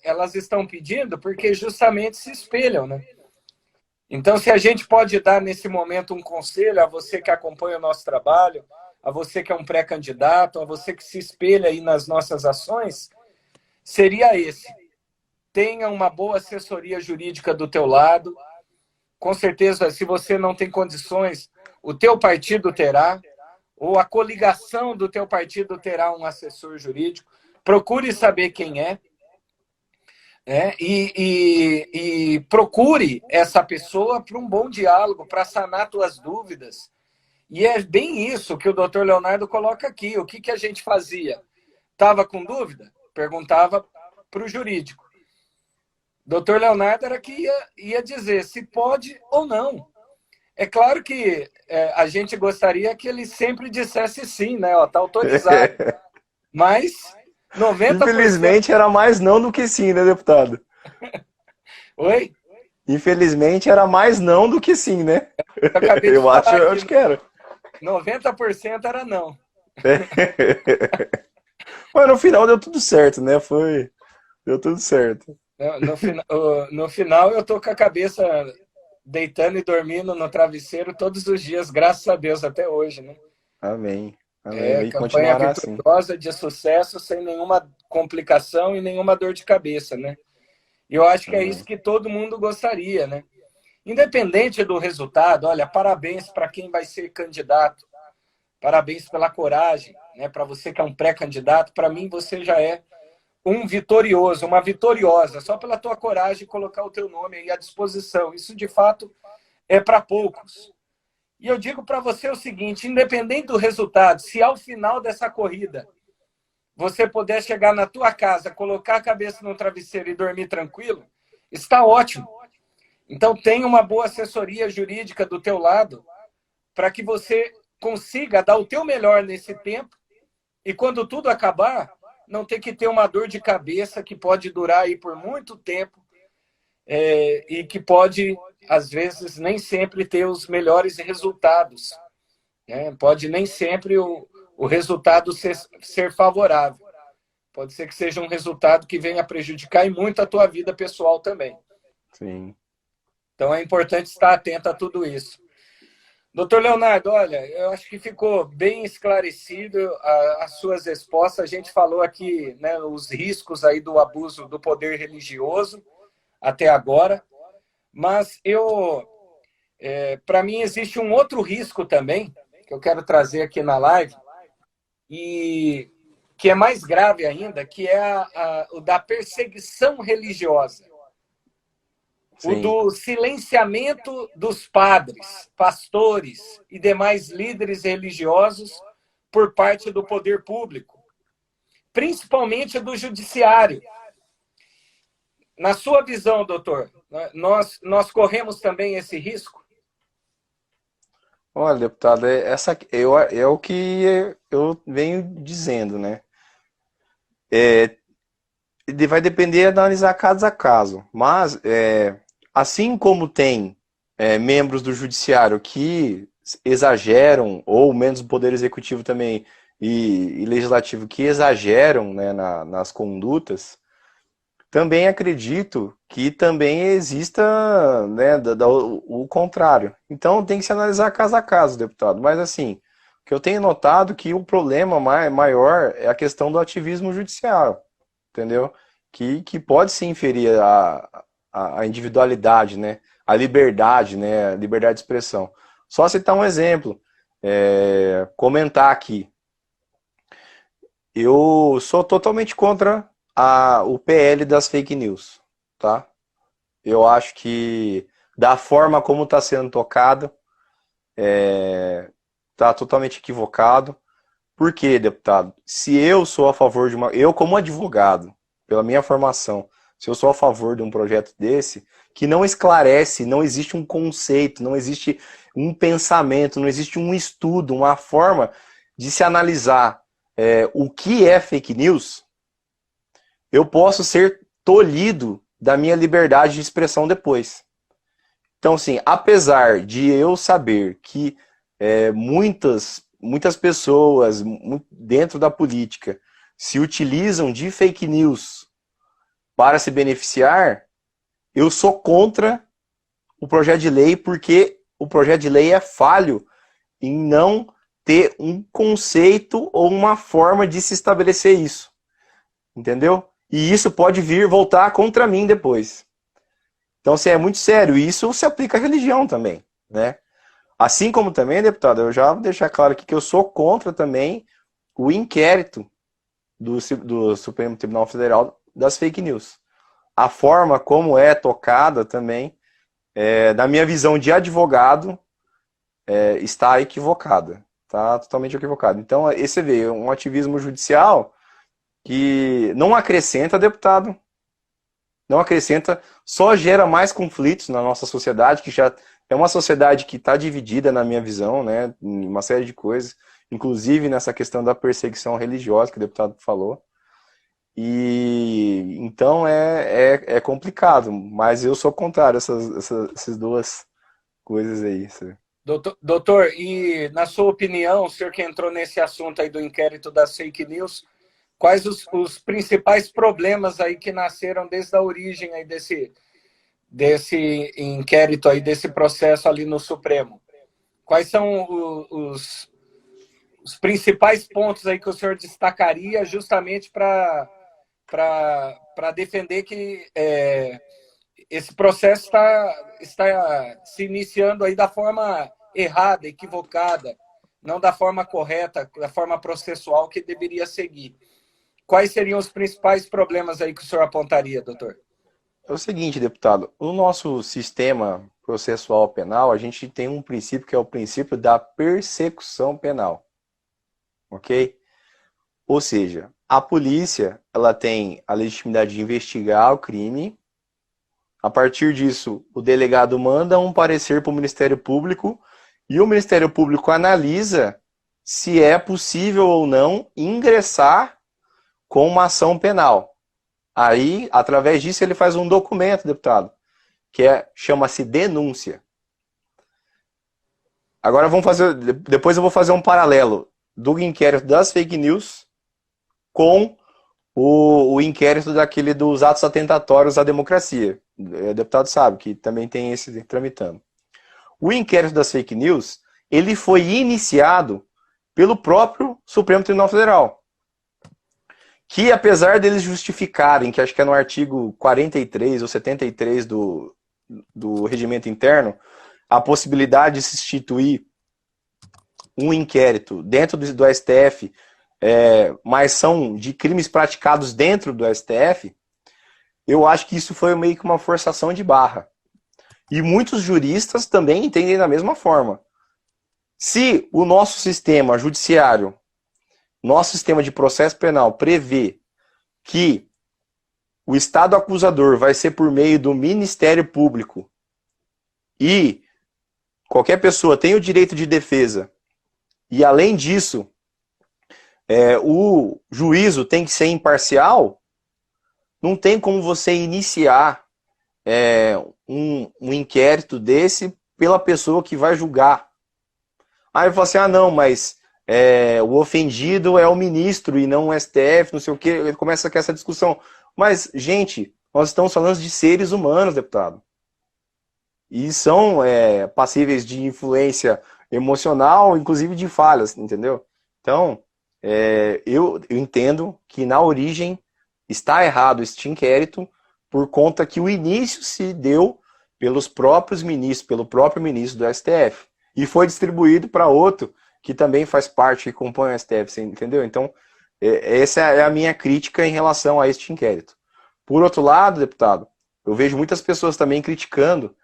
elas estão pedindo porque justamente se espelham, né? Então, se a gente pode dar nesse momento um conselho a você que acompanha o nosso trabalho, a você que é um pré-candidato, a você que se espelha aí nas nossas ações, seria esse. Tenha uma boa assessoria jurídica do teu lado. Com certeza, se você não tem condições, o teu partido terá, ou a coligação do teu partido terá um assessor jurídico. Procure saber quem é, e procure essa pessoa para um bom diálogo, para sanar tuas dúvidas. E é bem isso que o doutor Leonardo coloca aqui. O que a gente fazia? Estava com dúvida? Perguntava para o jurídico. Doutor Leonardo era que ia dizer se pode ou não. É claro que a gente gostaria que ele sempre dissesse sim, né? Está autorizado. Mas 90%... Infelizmente era mais não do que sim, né, deputado? Oi? Infelizmente era mais não do que sim, né? Eu acho que era. 90% era não. Mas no final deu tudo certo, né? Foi Deu tudo certo. No final, eu tô com a cabeça deitando e dormindo no travesseiro todos os dias, graças a Deus, até hoje, né? Amém. Amém. E Campanha continuará assim. vitoriosa, de sucesso, sem nenhuma complicação e nenhuma dor de cabeça, né? E eu acho que é isso Amém. que todo mundo gostaria, né? Independente do resultado, olha, parabéns para quem vai ser candidato, parabéns pela coragem, né? Para você que é um pré-candidato, para mim você já é um vitorioso, uma vitoriosa, só pela tua coragem de colocar o teu nome aí à disposição. Isso, de fato, é para poucos. E eu digo para você o seguinte, independente do resultado, se ao final dessa corrida você puder chegar na tua casa, colocar a cabeça no travesseiro e dormir tranquilo, está ótimo. Então, tenha uma boa assessoria jurídica do teu lado para que você consiga dar o teu melhor nesse tempo e quando tudo acabar, não ter que ter uma dor de cabeça que pode durar aí por muito tempo e que pode, às vezes, nem sempre ter os melhores resultados. Né? Pode nem sempre o resultado ser favorável. Pode ser que seja um resultado que venha prejudicar e muito a tua vida pessoal também. Sim. Então, é importante estar atento a tudo isso. Doutor Leonardo, olha, eu acho que ficou bem esclarecido as suas respostas. A gente falou aqui, né, os riscos aí do abuso do poder religioso até agora, mas para mim existe um outro risco também que eu quero trazer aqui na live e que é mais grave ainda, que é o da perseguição religiosa. O Sim. do silenciamento dos padres, pastores e demais líderes religiosos por parte do poder público, principalmente do judiciário. Na sua visão, doutor, nós corremos também esse risco? Olha, deputado, é o que eu venho dizendo, né? Vai depender de analisar caso a caso. Mas, assim como tem membros do judiciário que exageram, ou membros do Poder Executivo também e Legislativo que exageram, né, nas condutas, também acredito que também exista, né, o contrário. Então tem que se analisar caso a caso, deputado. Mas assim, o que eu tenho notado é que o problema maior é a questão do ativismo judicial, entendeu? Que pode se inferir a individualidade, né? A liberdade, né? A liberdade de expressão. Só citar um exemplo, comentar aqui. Eu sou totalmente contra o PL das fake news, tá? Eu acho que da forma como está sendo tocado, está totalmente equivocado. Por quê, deputado? Se eu sou a favor de eu como advogado, pela minha formação, se eu sou a favor de um projeto desse, que não esclarece, não existe um conceito, não existe um pensamento, não existe um estudo, uma forma de se analisar o que é fake news, eu posso ser tolhido da minha liberdade de expressão depois. Então, assim, apesar de eu saber que muitas pessoas dentro da política se utilizam de fake news para se beneficiar, eu sou contra o projeto de lei porque o projeto de lei é falho em não ter um conceito ou uma forma de se estabelecer isso. Entendeu? E isso pode voltar contra mim depois. Então, assim, é muito sério. E isso se aplica à religião também, né? Assim como também, deputado, eu já vou deixar claro aqui que eu sou contra também o inquérito do Supremo Tribunal Federal das fake news. A forma como é tocada também, na minha visão de advogado, está equivocada. Está totalmente equivocada. Então, esse veio um ativismo judicial que não acrescenta, deputado, não acrescenta, só gera mais conflitos na nossa sociedade, que já é uma sociedade que está dividida, na minha visão, né, em uma série de coisas, inclusive nessa questão da perseguição religiosa que o deputado falou. E então é complicado, mas eu sou contrário a essas duas coisas aí. Doutor, e na sua opinião, o senhor que entrou nesse assunto aí do inquérito das fake news, quais os principais problemas aí que nasceram desde a origem aí desse inquérito aí, desse processo ali no Supremo? Quais são os principais pontos aí que o senhor destacaria justamente para defender que esse processo está se iniciando aí da forma errada, equivocada, não da forma correta, da forma processual que deveria seguir? Quais seriam os principais problemas aí que o senhor apontaria, doutor? É o seguinte, deputado, no nosso sistema processual penal, a gente tem um princípio que é o princípio da persecução penal, ok? Ou seja, a polícia, ela tem a legitimidade de investigar o crime. A partir disso, o delegado manda um parecer para o Ministério Público e o Ministério Público analisa se é possível ou não ingressar com uma ação penal. Aí, através disso, ele faz um documento, deputado, que chama-se denúncia. Agora depois eu vou fazer um paralelo do inquérito das fake news com o inquérito dos atos atentatórios à democracia. O deputado sabe que também tem esse tramitando. O inquérito das fake news, ele foi iniciado pelo próprio Supremo Tribunal Federal, que apesar deles justificarem, que acho que é no artigo 43 ou 73 do regimento interno, a possibilidade de se instituir um inquérito dentro do STF, mas são de crimes praticados dentro do STF, eu acho que isso foi meio que uma forçação de barra. E muitos juristas também entendem da mesma forma. Se o nosso sistema judiciário, nosso sistema de processo penal prevê que o Estado acusador vai ser por meio do Ministério Público e qualquer pessoa tem o direito de defesa e, além disso, o juízo tem que ser imparcial, não tem como você iniciar um inquérito desse pela pessoa que vai julgar. Aí eu falo assim, não, mas o ofendido é o ministro e não o STF, não sei o quê. Ele começa com essa discussão. Mas, gente, nós estamos falando de seres humanos, deputado. E são passíveis de influência emocional, inclusive de falhas, entendeu? Então, eu entendo que na origem está errado este inquérito por conta que o início se deu pelos próprios ministros, pelo próprio ministro do STF. E foi distribuído para outro que também faz parte, que compõe o STF, você entendeu? Então, essa é a minha crítica em relação a este inquérito. Por outro lado, deputado, eu vejo muitas pessoas também criticando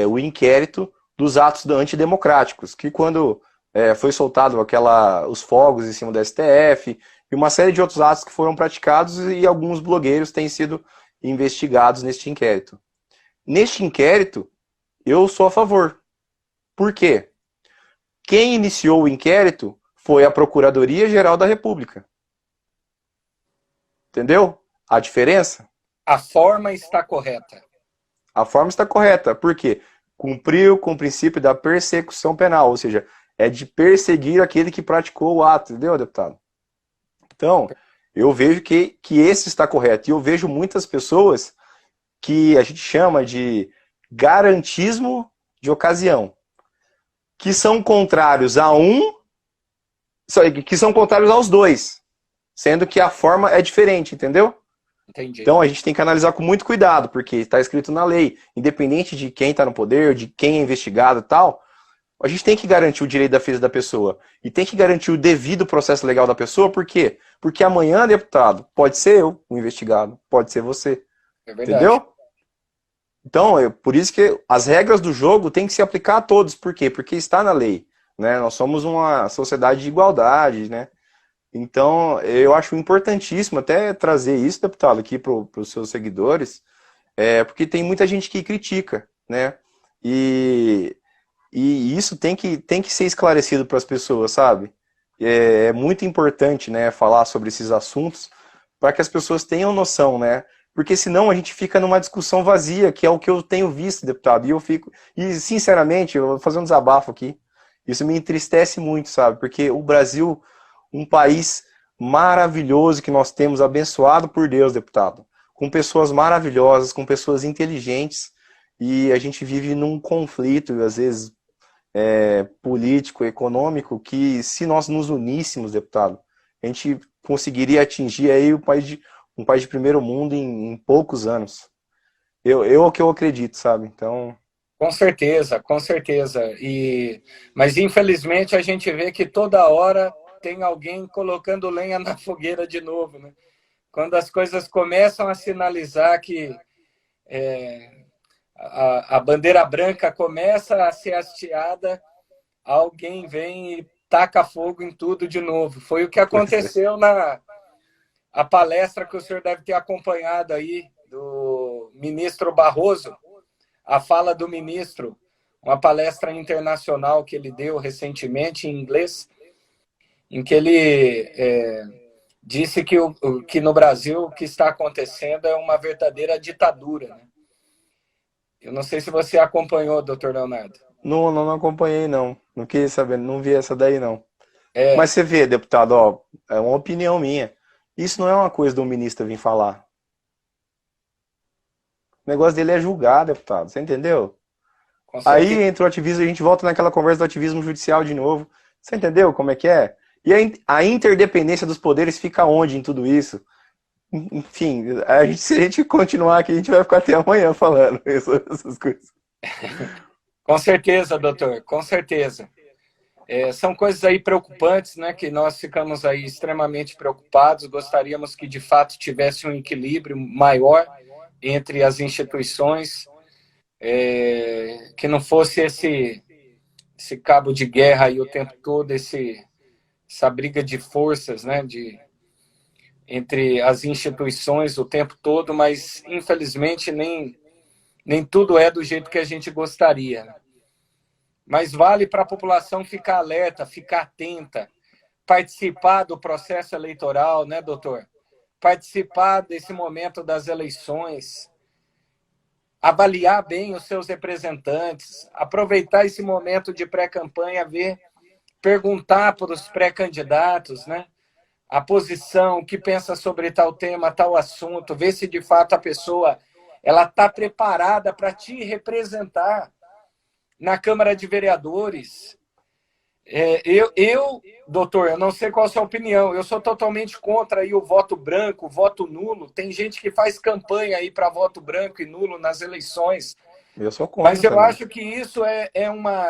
o inquérito dos atos antidemocráticos, que quando foi soltado os fogos em cima do STF, e uma série de outros atos que foram praticados, e alguns blogueiros têm sido investigados neste inquérito. Neste inquérito, eu sou a favor. Por quê? Quem iniciou o inquérito foi a Procuradoria-Geral da República. Entendeu a diferença? A forma está correta. A forma está correta. Por quê? Cumpriu com o princípio da persecução penal, ou seja, é de perseguir aquele que praticou o ato, entendeu, deputado? Então, eu vejo que esse está correto. E eu vejo muitas pessoas que a gente chama de garantismo de ocasião, que são contrários que são contrários aos dois, sendo que a forma é diferente, entendeu? Entendi. Então a gente tem que analisar com muito cuidado, porque está escrito na lei, independente de quem está no poder, de quem é investigado e tal, a gente tem que garantir o direito da defesa da pessoa e tem que garantir o devido processo legal da pessoa, por quê? Porque amanhã, deputado, pode ser eu o investigado, pode ser você, entendeu? Então, por isso que as regras do jogo têm que se aplicar a todos. Por quê? Porque está na lei, né? Nós somos uma sociedade de igualdade, né? Então, eu acho importantíssimo até trazer isso, deputado, aqui para os seus seguidores, porque tem muita gente que critica, né? E isso tem que ser esclarecido para as pessoas, sabe? É muito importante, né, falar sobre esses assuntos para que as pessoas tenham noção, né? Porque senão a gente fica numa discussão vazia, que é o que eu tenho visto, deputado. E sinceramente, eu vou fazer um desabafo aqui. Isso me entristece muito, sabe? Porque o Brasil, um país maravilhoso que nós temos, abençoado por Deus, deputado. Com pessoas maravilhosas, com pessoas inteligentes, e a gente vive num conflito, às vezes, político, econômico, que se nós nos uníssemos, deputado, a gente conseguiria atingir aí um país de primeiro mundo em poucos anos. É o que eu acredito, sabe? Então... Com certeza, com certeza. Mas, infelizmente, a gente vê que toda hora tem alguém colocando lenha na fogueira de novo, né? Quando as coisas começam a sinalizar que a bandeira branca começa a ser hasteada, alguém vem e taca fogo em tudo de novo. Foi o que aconteceu na palestra que o senhor deve ter acompanhado aí, do ministro Barroso, a fala do ministro, uma palestra internacional que ele deu recentemente em inglês, em que ele disse que no Brasil o que está acontecendo é uma verdadeira ditadura, né? Eu não sei se você acompanhou, doutor Leonardo. Não acompanhei, não. Não quis saber, não vi essa daí, não. Mas você vê, deputado, ó, é uma opinião minha. Isso não é uma coisa do ministro vir falar. O negócio dele é julgar, deputado. Você entendeu? Aí entra o ativismo, a gente volta naquela conversa do ativismo judicial de novo. Você entendeu como é que é? E a interdependência dos poderes fica onde em tudo isso? Enfim, se a gente continuar aqui, a gente vai ficar até amanhã falando essas coisas. Com certeza, doutor, com certeza. São coisas aí preocupantes, né, que nós ficamos aí extremamente preocupados. Gostaríamos que, de fato, tivesse um equilíbrio maior entre as instituições, que não fosse esse cabo de guerra aí o tempo todo, essa briga de forças, né, entre as instituições o tempo todo, mas, infelizmente, nem tudo é do jeito que a gente gostaria, né? Mas vale para a população ficar alerta, ficar atenta, participar do processo eleitoral, né, doutor? Participar desse momento das eleições, avaliar bem os seus representantes, aproveitar esse momento de pré-campanha, perguntar para os pré-candidatos, né, a posição, o que pensa sobre tal tema, tal assunto, ver se de fato a pessoa ela está preparada para te representar na Câmara de Vereadores. Doutor, eu não sei qual a sua opinião, eu sou totalmente contra aí o voto branco, o voto nulo. Tem gente que faz campanha aí para voto branco e nulo nas eleições. Eu sou contra. Mas eu também acho que isso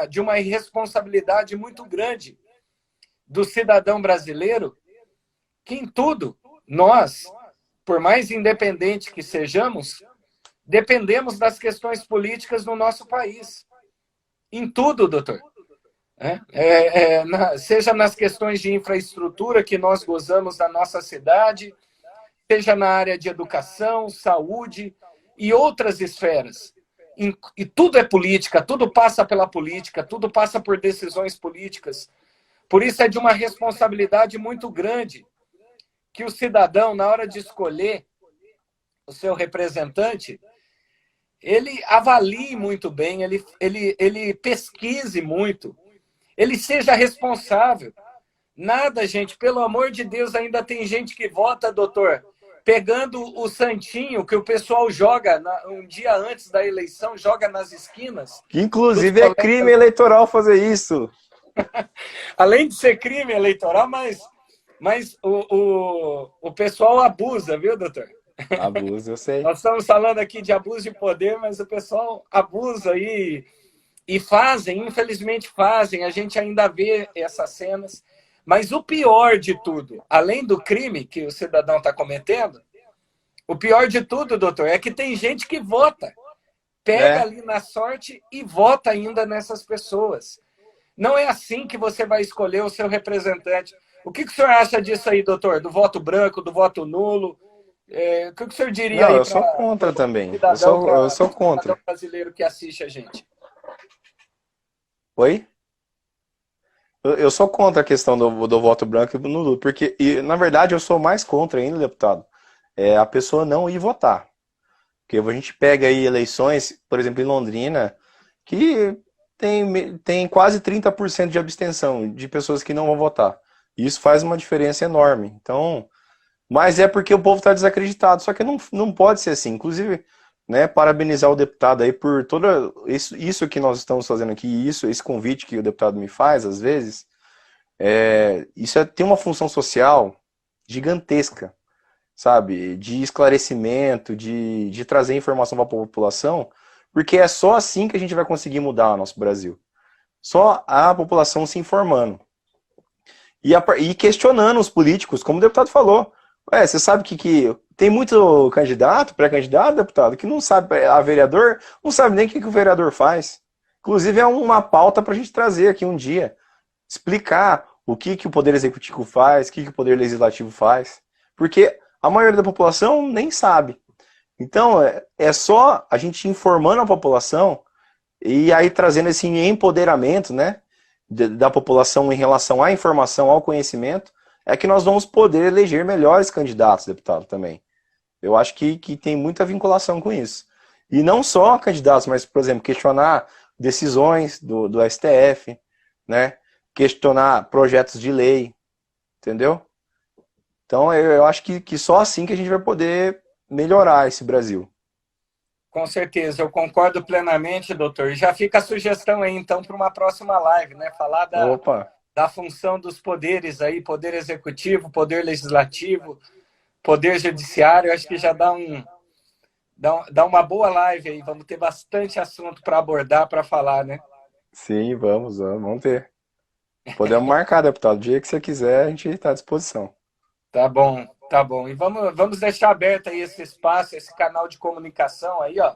de uma irresponsabilidade muito grande do cidadão brasileiro, que em tudo, nós, por mais independente que sejamos, dependemos das questões políticas no nosso país. Em tudo, doutor. Seja nas questões de infraestrutura que nós gozamos na nossa cidade, seja na área de educação, saúde e outras esferas. E tudo é política, tudo passa pela política, tudo passa por decisões políticas. Por isso é de uma responsabilidade muito grande que o cidadão, na hora de escolher o seu representante, ele avalie muito bem, ele pesquise muito, ele seja responsável. Nada, gente, pelo amor de Deus, ainda tem gente que vota, doutor, pegando o santinho que o pessoal joga um dia antes da eleição, joga nas esquinas. Que, inclusive, é crime eleitoral fazer isso. Além de ser crime eleitoral, mas o pessoal abusa, viu, doutor? Abuso, eu sei. Nós estamos falando aqui de abuso de poder, mas o pessoal abusa e fazem, infelizmente fazem. A gente ainda vê essas cenas. Mas o pior de tudo, além do crime que o cidadão está cometendo, o pior de tudo, doutor, é que tem gente que vota. Pega ali na sorte e vota ainda nessas pessoas. Não é assim que você vai escolher o seu representante. O que o senhor acha disso aí, doutor? Do voto branco, do voto nulo? O que o senhor diria aí? Eu sou contra também. Eu sou contra. Brasileiro que assiste a gente. Oi? Eu sou contra a questão do voto branco e do nulo, porque, na verdade, eu sou mais contra ainda, deputado, a pessoa não ir votar. Porque a gente pega aí eleições, por exemplo, em Londrina, que tem quase 30% de abstenção de pessoas que não vão votar. E isso faz uma diferença enorme. Então, mas é porque o povo está desacreditado. Só que não pode ser assim. Inclusive, né, parabenizar o deputado aí por toda isso que nós estamos fazendo aqui, esse convite que o deputado me faz, às vezes, tem uma função social gigantesca, sabe? De esclarecimento, de trazer informação para a população, porque é só assim que a gente vai conseguir mudar o nosso Brasil. Só a população se informando. E questionando os políticos, como o deputado falou. Você sabe que tem muito candidato, pré-candidato, deputado, que não sabe, a vereador, não sabe nem o que o vereador faz. Inclusive é uma pauta para a gente trazer aqui um dia. Explicar o que o Poder Executivo faz, o que o Poder Legislativo faz. Porque a maioria da população nem sabe. Então, é só a gente informando a população e aí trazendo esse empoderamento, né, da população em relação à informação, ao conhecimento, é que nós vamos poder eleger melhores candidatos, deputado, também. Eu acho que tem muita vinculação com isso. E não só candidatos, mas, por exemplo, questionar decisões do STF, né? Questionar projetos de lei, entendeu? Então, eu acho que só assim que a gente vai poder melhorar esse Brasil. Com certeza, eu concordo plenamente, doutor. E já fica a sugestão aí, então, para uma próxima live, né? Falar Opa! da função dos poderes aí, poder executivo, poder legislativo, poder judiciário. Acho que já dá uma boa live aí. Vamos ter bastante assunto para abordar, para falar, né? Sim, vamos ter. Podemos marcar, deputado. O dia que você quiser, a gente está à disposição. Tá bom, tá bom. E vamos deixar aberto aí esse espaço, esse canal de comunicação aí, ó.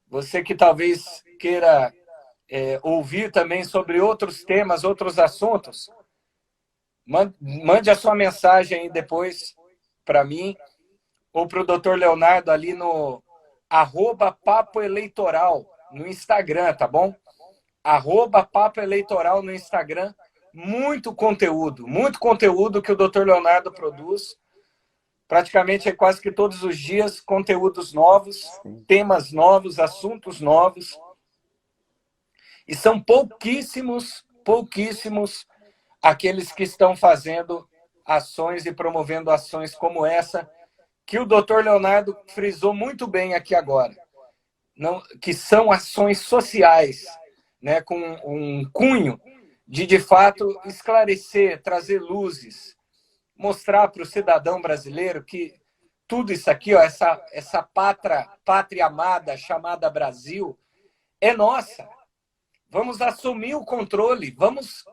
Você que talvez queira ouvir também sobre outros temas, outros assuntos, mande a sua mensagem aí depois para mim ou para o doutor Leonardo ali no @papo eleitoral no Instagram, tá bom? @papo eleitoral no Instagram. Muito conteúdo que o doutor Leonardo produz. Praticamente é quase que todos os dias conteúdos novos, temas novos, assuntos novos. E são pouquíssimos aqueles que estão fazendo ações e promovendo ações como essa, que o doutor Leonardo frisou muito bem aqui agora, que são ações sociais, né, com um cunho de fato, esclarecer, trazer luzes, mostrar para o cidadão brasileiro que tudo isso aqui, ó, essa pátria amada chamada Brasil, é nossa. Vamos assumir o controle, vamos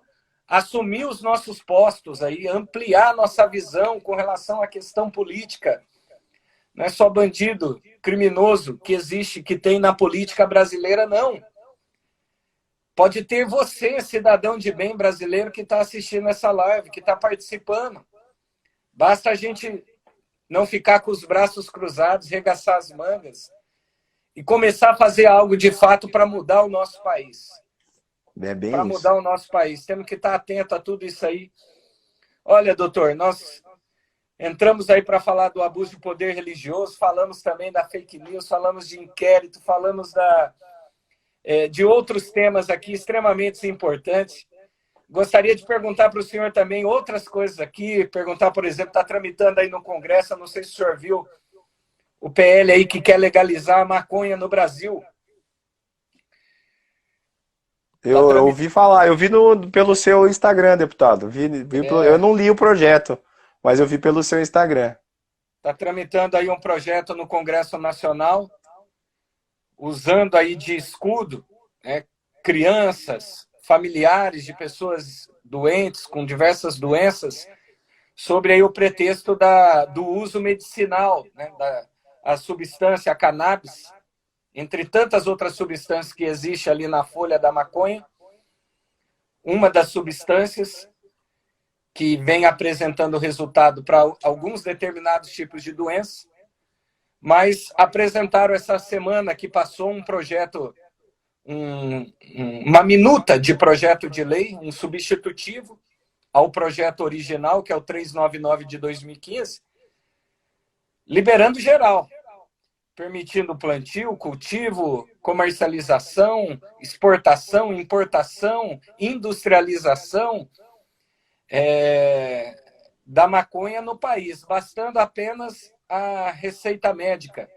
assumir os nossos postos aí, ampliar nossa visão com relação à questão política. Não é só bandido, criminoso que existe, que tem na política brasileira, não. Pode ter você, cidadão de bem brasileiro, que está assistindo essa live, que está participando. Basta a gente não ficar com os braços cruzados, regaçar as mangas e começar a fazer algo de fato para mudar o nosso país. É bem para mudar o nosso país. Temos que estar atento a tudo isso aí. Olha, doutor, nós entramos aí para falar do abuso de poder religioso, falamos também da fake news, falamos de inquérito, falamos de outros temas aqui extremamente importantes. Gostaria de perguntar para o senhor também outras coisas aqui, perguntar, por exemplo, está tramitando aí no Congresso, não sei se o senhor viu, o PL aí que quer legalizar a maconha no Brasil. Eu ouvi falar, eu vi pelo seu Instagram, deputado. Eu não li o projeto, mas eu vi pelo seu Instagram. Está tramitando aí um projeto no Congresso Nacional, usando aí de escudo, né, crianças, familiares de pessoas doentes, com diversas doenças, sobre aí o pretexto do uso medicinal, né, a substância, a cannabis, entre tantas outras substâncias que existe ali na folha da maconha, uma das substâncias que vem apresentando resultado para alguns determinados tipos de doenças, mas apresentaram essa semana que passou um projeto, uma minuta de projeto de lei, um substitutivo ao projeto original, que é o 399 de 2015, liberando geral, permitindo plantio, cultivo, comercialização, exportação, importação, industrialização, da maconha no país, bastando apenas a receita médica.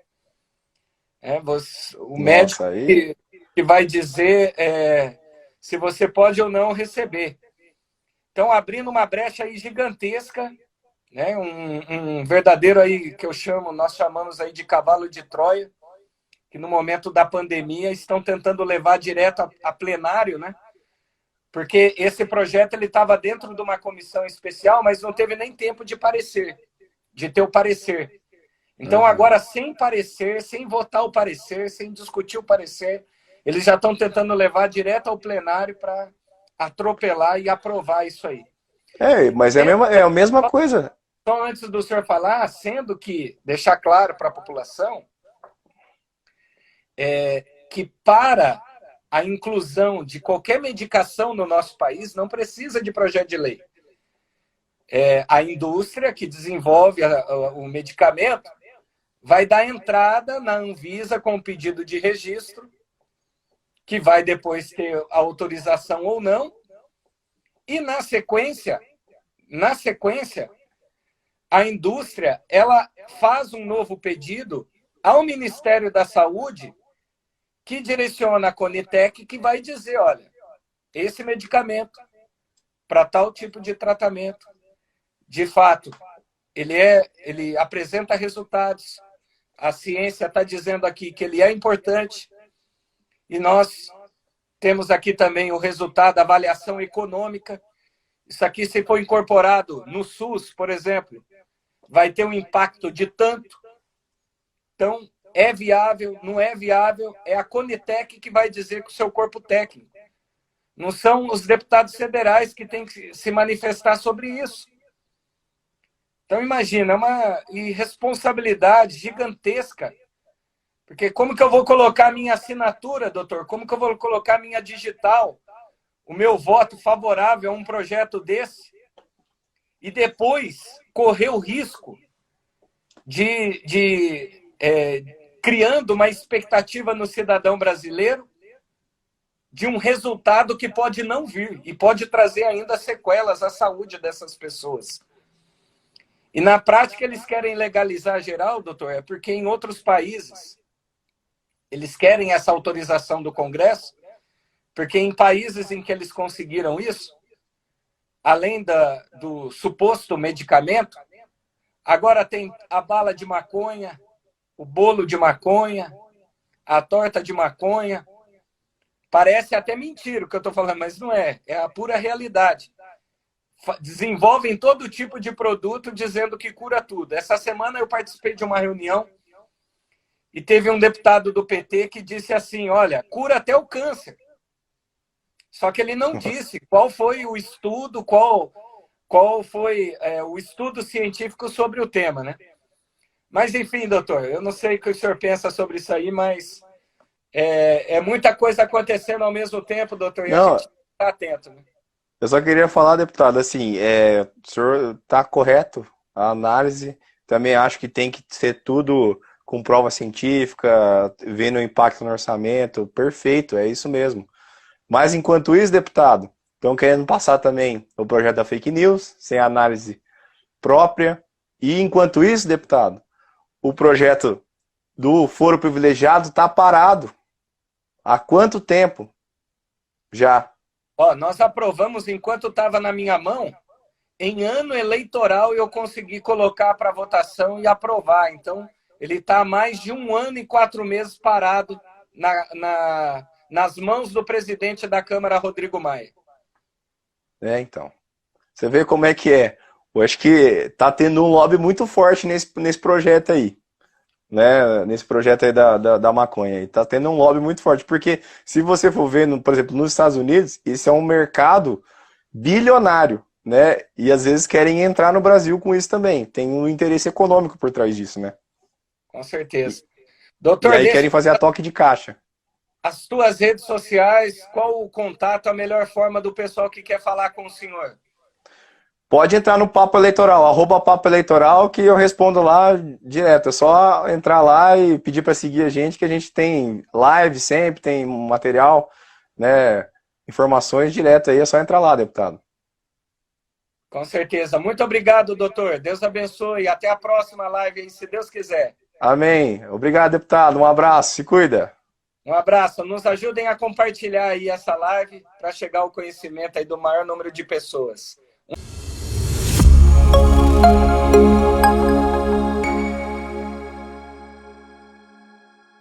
O médico Nossa, aí. que vai dizer se você pode ou não receber. Então, abrindo uma brecha aí gigantesca, né? Um verdadeiro aí que nós chamamos aí de cavalo de Troia, que no momento da pandemia estão tentando levar direto a plenário, né? Porque esse projeto ele estava dentro de uma comissão especial, mas não teve nem tempo de ter o parecer. Então, agora, sem parecer, sem votar o parecer, sem discutir o parecer, eles já estão tentando levar direto ao plenário para atropelar e aprovar isso aí. Mas é a mesma coisa. Só antes do senhor falar, sendo que, deixar claro para a população, que para a inclusão de qualquer medicação no nosso país não precisa de projeto de lei. A indústria que desenvolve o medicamento vai dar entrada na Anvisa com o pedido de registro, que vai depois ter a autorização ou não, e na sequência, a indústria ela faz um novo pedido ao Ministério da Saúde, que direciona a Conitec, que vai dizer, olha, esse medicamento, para tal tipo de tratamento, de fato, ele apresenta resultados, a ciência está dizendo aqui que ele é importante, e nós temos aqui também o resultado da avaliação econômica. Isso aqui, se for incorporado no SUS, por exemplo, vai ter um impacto de tanto. Então, é viável, não é viável, é a Conitec que vai dizer com o seu corpo técnico. Não são os deputados federais que têm que se manifestar sobre isso. Então, imagina, é uma irresponsabilidade gigantesca. Porque como que eu vou colocar a minha assinatura, doutor? Como que eu vou colocar a minha digital? O meu voto favorável a um projeto desse? E depois correr o risco de criando uma expectativa no cidadão brasileiro de um resultado que pode não vir e pode trazer ainda sequelas à saúde dessas pessoas. E na prática eles querem legalizar geral, doutor, porque em outros países eles querem essa autorização do Congresso, porque em países em que eles conseguiram isso, além do suposto medicamento, agora tem a bala de maconha, o bolo de maconha, a torta de maconha. Parece até mentira o que eu estou falando, mas não é. É a pura realidade. Desenvolvem todo tipo de produto dizendo que cura tudo. Essa semana eu participei de uma reunião e teve um deputado do PT que disse assim, olha, cura até o câncer. Só que ele não disse qual foi o estudo, qual foi o estudo científico sobre o tema, né? Mas, enfim, doutor, eu não sei o que o senhor pensa sobre isso aí, mas é muita coisa acontecendo ao mesmo tempo, doutor, e a Não, gente está atento, né? eu só queria falar, deputado, assim, o senhor está correto, a análise, também acho que tem que ser tudo com prova científica, vendo o impacto no orçamento, perfeito, é isso mesmo. Mas, enquanto isso, deputado, estão querendo passar também o projeto da fake news, sem análise própria, e, enquanto isso, deputado, o projeto do foro privilegiado está parado. Há quanto tempo já? Nós aprovamos enquanto estava na minha mão, em ano eleitoral eu consegui colocar para votação e aprovar. Então, ele está há mais de 1 ano e 4 meses parado nas mãos do presidente da Câmara, Rodrigo Maia. Então. Você vê como é que é. Eu acho que está tendo um lobby muito forte nesse projeto aí. Né? Nesse projeto aí da maconha. Está tendo um lobby muito forte. Porque se você for ver, por exemplo, nos Estados Unidos, esse é um mercado bilionário. Né? E às vezes querem entrar no Brasil com isso também. Tem um interesse econômico por trás disso, né? Com certeza. E Doutor, aí querem fazer a toque de caixa. As tuas redes sociais, qual o contato, a melhor forma do pessoal que quer falar com o senhor? Pode entrar no Papo Eleitoral, @Papo Eleitoral, que eu respondo lá direto. É só entrar lá e pedir para seguir a gente tem live sempre, tem material, né, informações direto aí, é só entrar lá, deputado. Com certeza. Muito obrigado, doutor. Deus abençoe. Até a próxima live aí, se Deus quiser. Amém. Obrigado, deputado. Um abraço. Se cuida. Um abraço. Nos ajudem a compartilhar aí essa live para chegar ao conhecimento aí do maior número de pessoas.